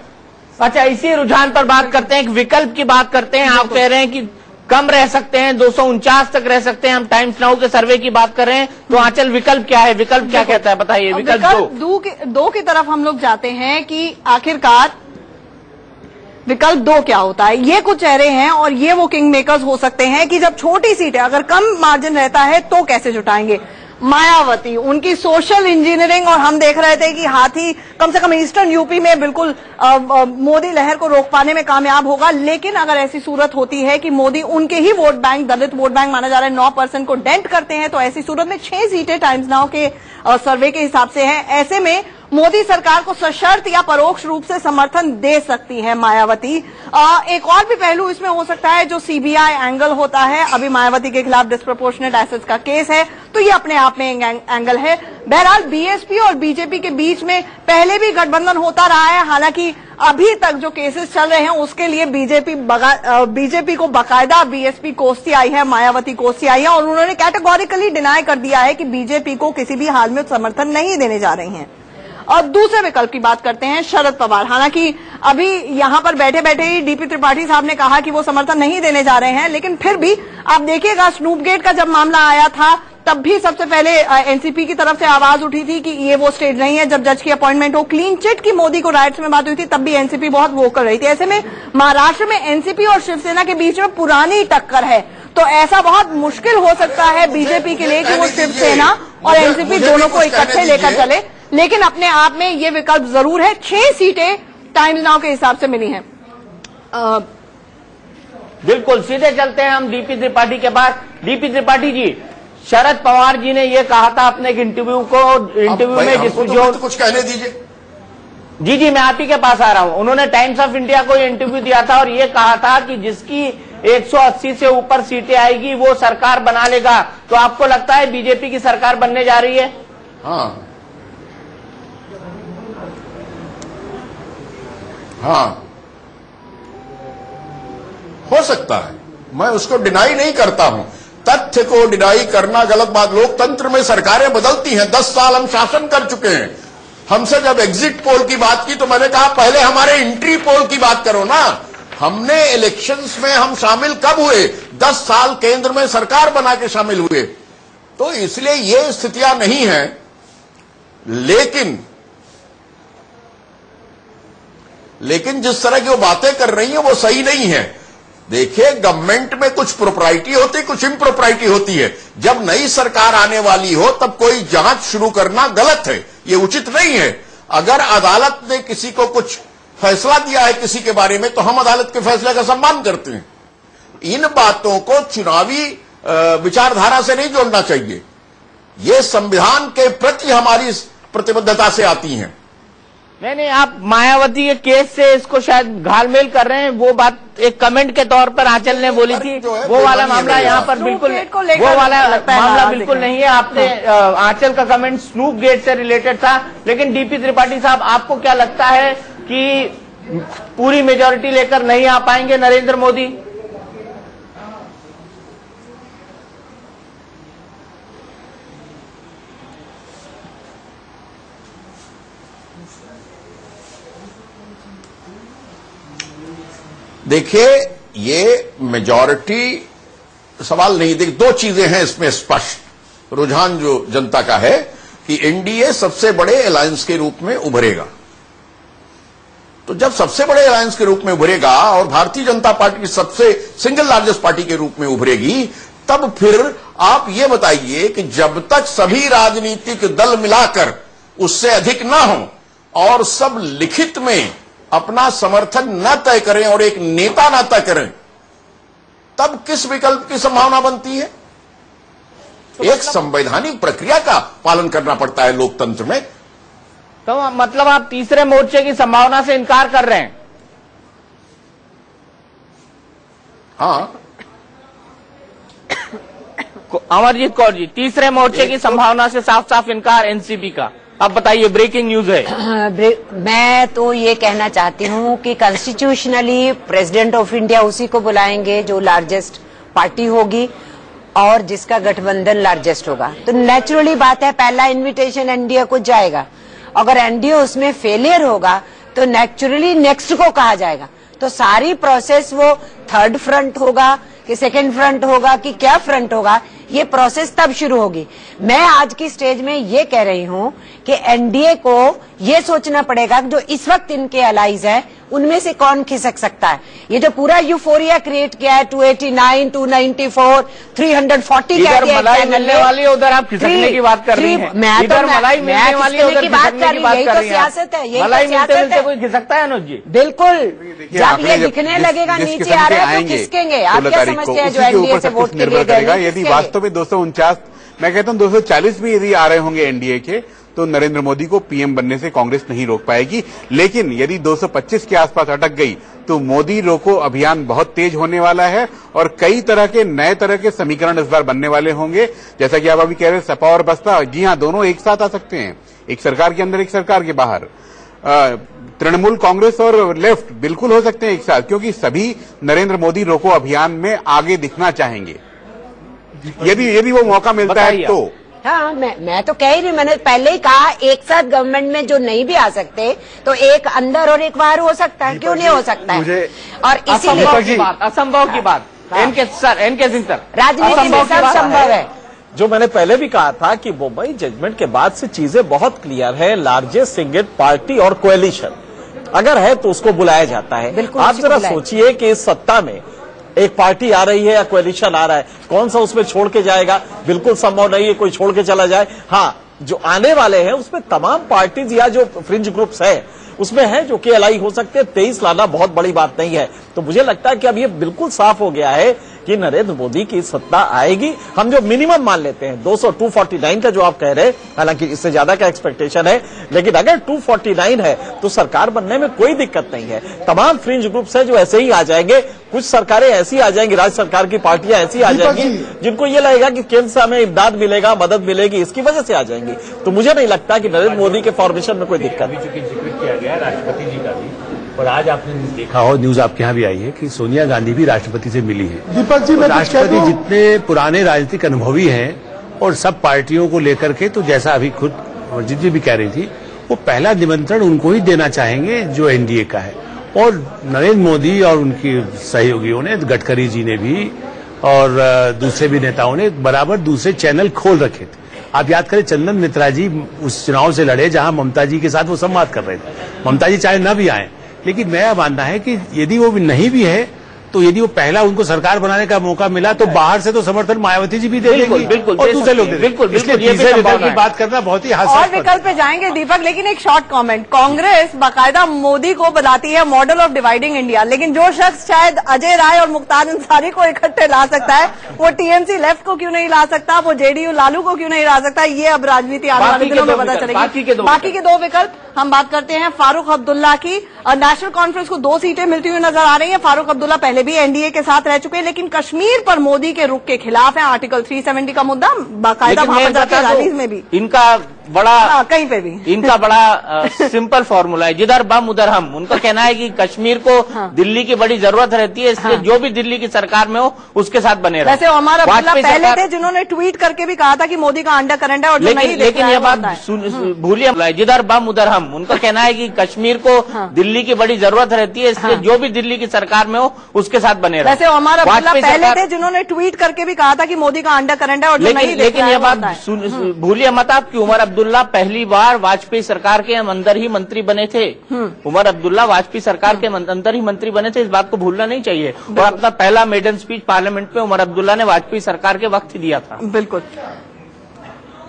अच्छा, इसी रुझान पर बात करते हैं, एक विकल्प की बात करते हैं। आप कह रहे हैं कि कम रह सकते हैं, 249 तक रह सकते हैं। हम टाइम्स नाउ के सर्वे की बात कर रहे हैं, तो आंचल विकल्प क्या है, विकल्प क्या कहता है, बताइए। विकल्प दो की तरफ हम लोग जाते हैं कि आखिरकार विकल्प 2 क्या होता है। ये कुछ चेहरे हैं और ये वो किंग मेकर्स हो सकते हैं कि जब छोटी सीट है, अगर कम मार्जिन रहता है तो कैसे जुटाएंगे। मायावती, उनकी सोशल इंजीनियरिंग, और हम देख रहे थे कि हाथी कम से कम ईस्टर्न यूपी में बिल्कुल मोदी लहर को रोक पाने में कामयाब होगा। लेकिन अगर ऐसी सूरत होती है कि मोदी उनके ही वोट बैंक, दलित वोट बैंक माना जा रहा है, 9% को डेंट करते हैं, तो ऐसी सूरत में 6 सीटें टाइम्स नाउ के सर्वे के हिसाब से हैं। ऐसे में मोदी सरकार को सशर्त या परोक्ष रूप से समर्थन दे सकती है मायावती। एक और भी पहलू इसमें हो सकता है जो सीबीआई एंगल होता है। अभी मायावती के खिलाफ डिस्प्रपोर्शनेट एसेट्स का केस है, तो ये अपने आप में एक एंगल है। बहरहाल बीएसपी और बीजेपी के बीच में पहले भी गठबंधन होता रहा है। हालांकि अभी तक जो केसेस चल रहे हैं उसके लिए बीजेपी को बाकायदा बीएसपी कोसती आई है, मायावती कोसती आई है, और उन्होंने कैटेगोरिकली डिनाई कर दिया है कि बीजेपी को किसी भी हाल में समर्थन नहीं देने जा रही हैं। और दूसरे विकल्प की बात करते हैं, शरद पवार। हालांकि अभी यहां पर बैठे बैठे ही डीपी त्रिपाठी साहब ने कहा कि वो समर्थन नहीं देने जा रहे हैं, लेकिन फिर भी आप देखिएगा, स्नूप गेट का जब मामला आया था तब भी सबसे पहले एनसीपी की तरफ से आवाज उठी थी कि ये वो स्टेज नहीं है जब जज की अपॉइंटमेंट हो। क्लीन चिट की मोदी को राइट्स में बात हुई थी, तब भी एनसीपी बहुत वोकल रही थी। ऐसे में महाराष्ट्र में एनसीपी और शिवसेना के बीच में पुरानी टक्कर है, तो ऐसा बहुत मुश्किल हो सकता है बीजेपी के लिए कि वो शिवसेना और एनसीपी दोनों को इकट्ठे लेकर चले। लेकिन अपने आप में ये विकल्प जरूर है। 6 सीटें टाइम्स नाउ के हिसाब से मिली हैं। बिल्कुल, सीधे चलते हैं हम डीपी त्रिपाठी के पास। डीपी त्रिपाठी जी, शरद पवार जी ने ये कहा था अपने एक इंटरव्यू में, जिसमें जो कुछ कहने दीजिए। जी, मैं आप ही के पास आ रहा हूं। उन्होंने टाइम्स ऑफ इंडिया को इंटरव्यू दिया था और ये कहा था कि जिसकी 180 से ऊपर सीटें आएगी वो सरकार बना लेगा। तो आपको लगता है बीजेपी की सरकार बनने जा रही है? हाँ, हो सकता है, मैं उसको डिनाई नहीं करता हूं। तथ्य को डिनाई करना गलत बात। लोकतंत्र में सरकारें बदलती हैं, 10 साल हम शासन कर चुके हैं। हमसे जब एग्जिट पोल की बात की तो मैंने कहा पहले हमारे एंट्री पोल की बात करो ना। हमने इलेक्शंस में हम शामिल कब हुए? 10 साल केंद्र में सरकार बना के शामिल हुए। तो इसलिए ये स्थितियां नहीं है। लेकिन जिस तरह की वो बातें कर रही हैं वो सही नहीं है। देखिए, गवर्नमेंट में कुछ प्रोप्राइटी होती है, कुछ इम्प्रोप्राइटी होती है। जब नई सरकार आने वाली हो तब कोई जांच शुरू करना गलत है, ये उचित नहीं है। अगर अदालत ने किसी को कुछ फैसला दिया है किसी के बारे में तो हम अदालत के फैसले का सम्मान करते हैं। इन बातों को चुनावी विचारधारा से नहीं जोड़ना चाहिए। ये संविधान के प्रति हमारी प्रतिबद्धता से आती हैं। नहीं, आप मायावती के केस से इसको शायद घालमेल कर रहे हैं। वो बात एक कमेंट के तौर पर आंचल ने बोली थी, वो वाला मामला यहाँ पर बिल्कुल, वो वाला मामला बिल्कुल नहीं है। आपने आंचल का कमेंट स्नूप गेट से रिलेटेड था। लेकिन डीपी त्रिपाठी साहब, आपको क्या लगता है कि पूरी मेजोरिटी लेकर नहीं आ पाएंगे नरेंद्र मोदी? देखिए, ये मेजॉरिटी सवाल नहीं। देखिए, 2 चीजें हैं इसमें स्पष्ट। रुझान जो जनता का है कि एनडीए सबसे बड़े अलायंस के रूप में उभरेगा। तो जब सबसे बड़े अलायंस के रूप में उभरेगा और भारतीय जनता पार्टी सबसे सिंगल लार्जेस्ट पार्टी के रूप में उभरेगी, तब फिर आप ये बताइए कि जब तक सभी राजनीतिक दल मिलाकर उससे अधिक ना हो और सब लिखित में अपना समर्थन न तय करें और एक नेता न तय करें, तब किस विकल्प की संभावना बनती है? एक संवैधानिक प्रक्रिया का पालन करना पड़ता है लोकतंत्र में। तो मतलब आप तीसरे मोर्चे की संभावना से इनकार कर रहे हैं? हाँ, अमरजीत कौर जी, तीसरे मोर्चे की संभावना से साफ साफ इनकार एनसीपी का। अब बताइए, ब्रेकिंग न्यूज है। मैं तो ये कहना चाहती हूँ कि कॉन्स्टिट्यूशनली प्रेसिडेंट ऑफ इंडिया उसी को बुलाएंगे जो लार्जेस्ट पार्टी होगी और जिसका गठबंधन लार्जेस्ट होगा। तो नेचुरली बात है, पहला इन्विटेशन एनडीए को जाएगा। अगर एनडीए उसमें फेलियर होगा तो नेचुरली नेक्स्ट को कहा जाएगा। तो सारी प्रोसेस वो थर्ड फ्रंट होगा कि सेकेंड फ्रंट होगा कि क्या फ्रंट होगा, ये प्रोसेस तब शुरू होगी। मैं आज की स्टेज में ये कह रही हूं कि एनडीए को ये सोचना पड़ेगा कि जो इस वक्त इनके अलाइज हैं उनमें से कौन खिसक सकता है। ये जो पूरा यूफोरिया क्रिएट किया है, 289, 294, 340 इधर मलाई मिलने वाली है, उधर आप खिसकने की बात कर रही हैं। इधर मलाई मिलने वाली है, उधर खिसकने की बात कर रही है। यही तो सियासत है, मलाई मिलते मिलते कोई खिसकता है अनुज जी? बिल्कुल, जब ये दिखने लगेगा नीचे आ रहा है तो खिसकेंगे। आप क्या समझते हैं जो एनडीए से वोट के लिए गए? यदि वास्तव में 249, मैं कहता हूँ 240 भी यदि आ रहे होंगे एनडीए के, तो नरेंद्र मोदी को पीएम बनने से कांग्रेस नहीं रोक पाएगी। लेकिन यदि 225 के आसपास अटक गई तो मोदी रोको अभियान बहुत तेज होने वाला है और कई तरह के नए तरह के समीकरण इस बार बनने वाले होंगे। जैसा कि आप अभी कह रहे हैं सपा और बसपा, जी हाँ, दोनों एक साथ आ सकते हैं, एक सरकार के अंदर एक सरकार के बाहर। तृणमूल कांग्रेस और लेफ्ट बिल्कुल हो सकते हैं एक साथ, क्योंकि सभी नरेंद्र मोदी रोको अभियान में आगे दिखना चाहेंगे यदि वो मौका मिलता है तो। हाँ, मैं तो कह ही रही, मैंने पहले ही कहा एक साथ गवर्नमेंट में जो नहीं भी आ सकते तो एक अंदर और एक बाहर हो सकता है, क्यों नहीं हो सकता है? और इसीलिए असंभव की बात एनके सिंह सर, राजनीति में सब संभव है। जो मैंने पहले भी कहा था कि मुंबई जजमेंट के बाद से चीजें बहुत क्लियर है। लार्जेस्ट सिंगल पार्टी और कोएलिशन अगर है तो उसको बुलाया जाता है। आप जरा सोचिए कि इस सत्ता में एक पार्टी आ रही है या कोएलिशन आ रहा है, कौन सा उसमें छोड़ के जाएगा? बिल्कुल संभव नहीं है कोई छोड़ के चला जाए। हाँ, जो आने वाले हैं उसमें तमाम पार्टीज या जो फ्रिंज ग्रुप्स है उसमें है जो कि एलआई हो सकते हैं। 23 लाना बहुत बड़ी बात नहीं है। तो मुझे लगता है कि अब ये बिल्कुल साफ हो गया है कि नरेंद्र मोदी की सत्ता आएगी। हम जो मिनिमम मान लेते हैं 249 का जो आप कह रहे हैं, हालांकि इससे ज्यादा का एक्सपेक्टेशन है, लेकिन अगर 249 है तो सरकार बनने में कोई दिक्कत नहीं है। तमाम फ्रिंज ग्रुप्स है जो ऐसे ही आ जाएंगे। कुछ सरकारें ऐसी आ जाएंगी, राज्य सरकार की पार्टियां ऐसी आ जाएंगी जिनको ये लगेगा कि केंद्र से हमें इमदाद मिलेगा, मदद मिलेगी, इसकी वजह से आ जाएंगी। तो मुझे नहीं लगता कि नरेंद्र मोदी के फॉर्मेशन में कोई दिक्कत किया गया राष्ट्रपति जी का भी। और आज आपने देखा हो, न्यूज आपके यहाँ भी आई है कि सोनिया गांधी भी राष्ट्रपति से मिली है। दीपक जी, राष्ट्रपति जितने पुराने राजनीतिक अनुभवी हैं और सब पार्टियों को लेकर के, तो जैसा अभी खुद अमरजीत जी भी कह रही थी, वो पहला निमंत्रण उनको ही देना चाहेंगे जो एनडीए का है। और नरेंद्र मोदी और उनकी सहयोगियों ने, गडकरी जी ने भी और दूसरे भी नेताओं ने बराबर दूसरे चैनल खोल रखे थे। आप याद करें, चंदन मित्रा जी उस चुनाव से लड़े जहां ममता जी के साथ वो संवाद कर रहे थे। ममता जी चाहे न भी आए, लेकिन मेरा मानना है कि यदि वो नहीं भी है तो यदि वो पहला उनको सरकार बनाने का मौका मिला तो बाहर से तो समर्थन मायावती जी भी दे देंगी, बिल्कुल, और दूसरे लोग बिल्कुल। इसलिए तीसरे विकल्प की बात करना बहुत ही हास्यास्पद। और विकल्प पे जाएंगे दीपक, लेकिन एक शॉर्ट कमेंट। कांग्रेस बाकायदा मोदी को बताती है मॉडल ऑफ डिवाइडिंग इंडिया, लेकिन जो शख्स शायद अजय राय और मुख्तार अंसारी को इकट्ठे ला सकता है, वो टीएमसी लेफ्ट को क्यों नहीं ला सकता, वो जेडीयू लालू को क्यों नहीं ला सकता, ये अब राजनीति आने वाले दिनों में पता चलेगी। बाकी के दो विकल्प हम बात करते हैं फारूक अब्दुल्ला की। नेशनल कॉन्फ्रेंस को 2 सीटें मिलती हुई नजर आ रही हैं। फारूक अब्दुल्ला पहले भी एनडीए के साथ रह चुके हैं, लेकिन कश्मीर पर मोदी के रुख के खिलाफ है। आर्टिकल 370 का मुद्दा बाकायदा वहां पर जाके रैलीज में भी इनका बड़ा कहीं पे भी इनका बड़ा सिंपल फॉर्मूला है, जिधर बम उधर हम। उनका कहना है कि कश्मीर को दिल्ली की बड़ी जरूरत रहती है, इसलिए जो भी दिल्ली की सरकार में हो उसके साथ बने रहे। वैसे उमर अब्दुल्ला पहले थे जिन्होंने ट्वीट करके भी कहा था कि मोदी का अंडर करंट है, और लेकिन ये बात भूलिए, जिधर बम उधर हम। उनका कहना है कि कश्मीर को दिल्ली की बड़ी जरूरत रहती है, इसलिए जो भी दिल्ली की सरकार में हो उसके साथ बने रहे। वैसे उमर अब्दुल्ला पहले थे जिन्होंने ट्वीट करके भी कहा था कि मोदी का अंडर करंट है, और लेकिन ये बात भूलिए मत आप कि उमर अब्दुल्ला पहली बार वाजपेयी सरकार के अंदर ही मंत्री बने थे। उमर अब्दुल्ला वाजपेयी सरकार के अंदर ही मंत्री बने थे, इस बात को भूलना नहीं चाहिए। और अपना पहला मेडन स्पीच पार्लियामेंट में उमर अब्दुल्ला ने वाजपेयी सरकार के वक्त ही दिया था। बिल्कुल।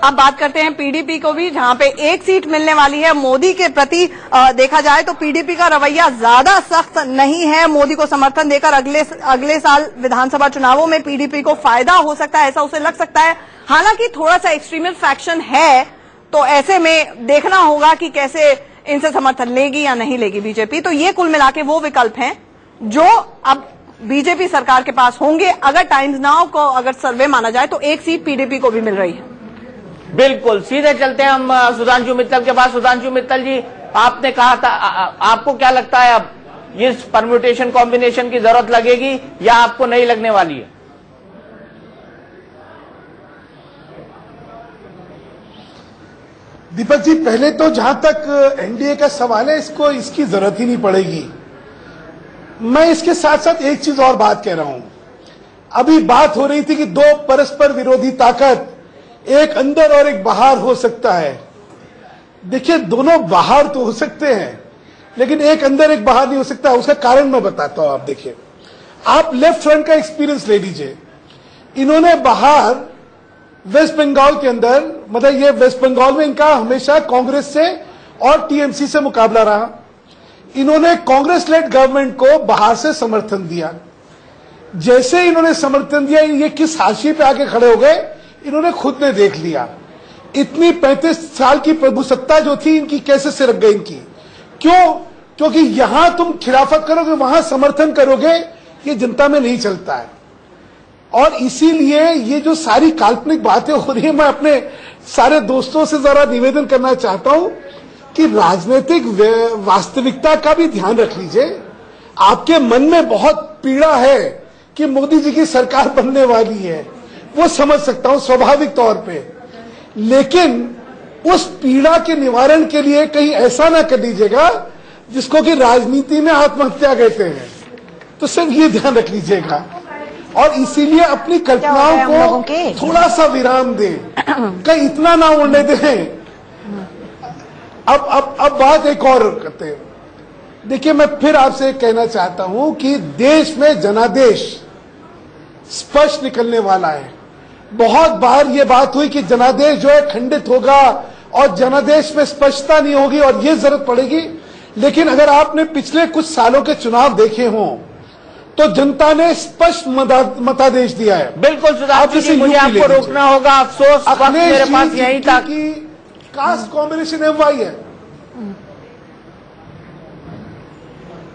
अब बात करते हैं पीडीपी को भी, जहां पे 1 सीट मिलने वाली है। मोदी के प्रति देखा जाए तो पीडीपी का रवैया ज्यादा सख्त नहीं है। मोदी को समर्थन देकर अगले साल विधानसभा चुनावों में पीडीपी को फायदा हो सकता है, ऐसा उसे लग सकता है। हालांकि थोड़ा सा एक्सट्रीमिस्ट फैक्शन है, तो ऐसे में देखना होगा कि कैसे इनसे समर्थन लेगी या नहीं लेगी बीजेपी। तो ये कुल मिला के वो विकल्प हैं जो अब बीजेपी सरकार के पास होंगे। अगर टाइम्स नाउ को अगर सर्वे माना जाए तो एक सीट पीडीपी को भी मिल रही है। बिल्कुल, सीधे चलते हैं हम सुधांशु मित्तल के पास। सुधांशु मित्तल जी, आपने कहा था, आपको क्या लगता है अब इस परम्यूटेशन कॉम्बिनेशन की जरूरत लगेगी या आपको नहीं लगने वाली है? दीपक जी, पहले तो जहां तक एनडीए का सवाल है, इसकी जरूरत ही नहीं पड़ेगी। मैं इसके साथ साथ एक चीज और बात कह रहा हूं। अभी बात हो रही थी कि दो परस्पर विरोधी ताकत, एक अंदर और एक बाहर हो सकता है। देखिए, दोनों बाहर तो हो सकते हैं, लेकिन एक अंदर एक बाहर नहीं हो सकता। उसका कारण मैं बताता हूं। आप देखिए, आप लेफ्ट फ्रंट का एक्सपीरियंस ले लीजिए। इन्होंने बाहर वेस्ट बंगाल के अंदर, मतलब ये वेस्ट बंगाल में इनका हमेशा कांग्रेस से और टीएमसी से मुकाबला रहा। इन्होंने कांग्रेस लेड गवर्नमेंट को बाहर से समर्थन दिया। जैसे इन्होंने समर्थन दिया, ये किस हाशिए पे आके खड़े हो गए, इन्होंने खुद ने देख लिया। इतनी 35 साल की प्रभुसत्ता जो थी इनकी, कैसे सिरक गई इनकी। क्यों? क्योंकि यहां तुम खिलाफत करोगे, वहां समर्थन करोगे, ये जनता में नहीं चलता है। और इसीलिए ये जो सारी काल्पनिक बातें हो रही है, मैं अपने सारे दोस्तों से जरा निवेदन करना चाहता हूं कि राजनीतिक वास्तविकता का भी ध्यान रख लीजिए। आपके मन में बहुत पीड़ा है कि मोदी जी की सरकार बनने वाली है, वो समझ सकता हूं स्वाभाविक तौर पे, लेकिन उस पीड़ा के निवारण के लिए कहीं ऐसा ना कर दीजिएगा जिसको कि राजनीति में आत्महत्या कहते हैं। तो सिर्फ ये ध्यान रख लीजिएगा, और इसीलिए अपनी कल्पनाओं को थोड़ा सा विराम दें, कहीं इतना ना उड़ने दें। अब बात एक और करते हैं। देखिए, मैं फिर आपसे कहना चाहता हूं कि देश में जनादेश स्पष्ट निकलने वाला है। बहुत बार ये बात हुई कि जनादेश जो है खंडित होगा और जनादेश में स्पष्टता नहीं होगी और ये जरूरत पड़ेगी। लेकिन अगर आपने पिछले कुछ सालों के चुनाव देखे हों तो जनता ने स्पष्ट मतादेश दिया है। बिल्कुल सुधांशु जी, मुझे आपको रोकना होगा। अफसोस वक्त मेरे पास यहीं तक कि कास्ट कॉम्बिनेशन एमवाई है।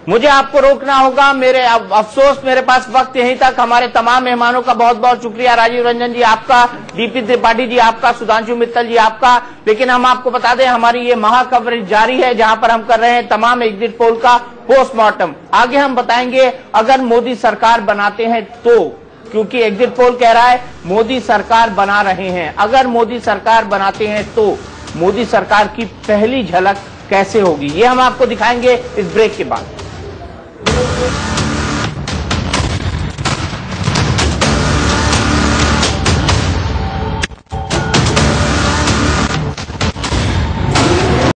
मुझे आपको रोकना होगा। मेरे अफसोस मेरे पास वक्त यहीं तक। हमारे तमाम मेहमानों का बहुत बहुत शुक्रिया। राजीव रंजन जी आपका, डीपी त्रिपाठी जी आपका, सुधांशु मित्तल जी आपका। लेकिन हम आपको बता दें, हमारी ये महा कवरेज जारी है जहां पर हम कर रहे हैं तमाम एग्जिट पोल का पोस्टमार्टम। आगे हम बताएंगे अगर मोदी सरकार बनाते हैं तो, क्योंकि एग्जिट पोल कह रहा है मोदी सरकार बना रहे हैं। अगर मोदी सरकार बनाते हैं तो मोदी सरकार की पहली झलक कैसे होगी, ये हम आपको दिखाएंगे इस ब्रेक के बाद।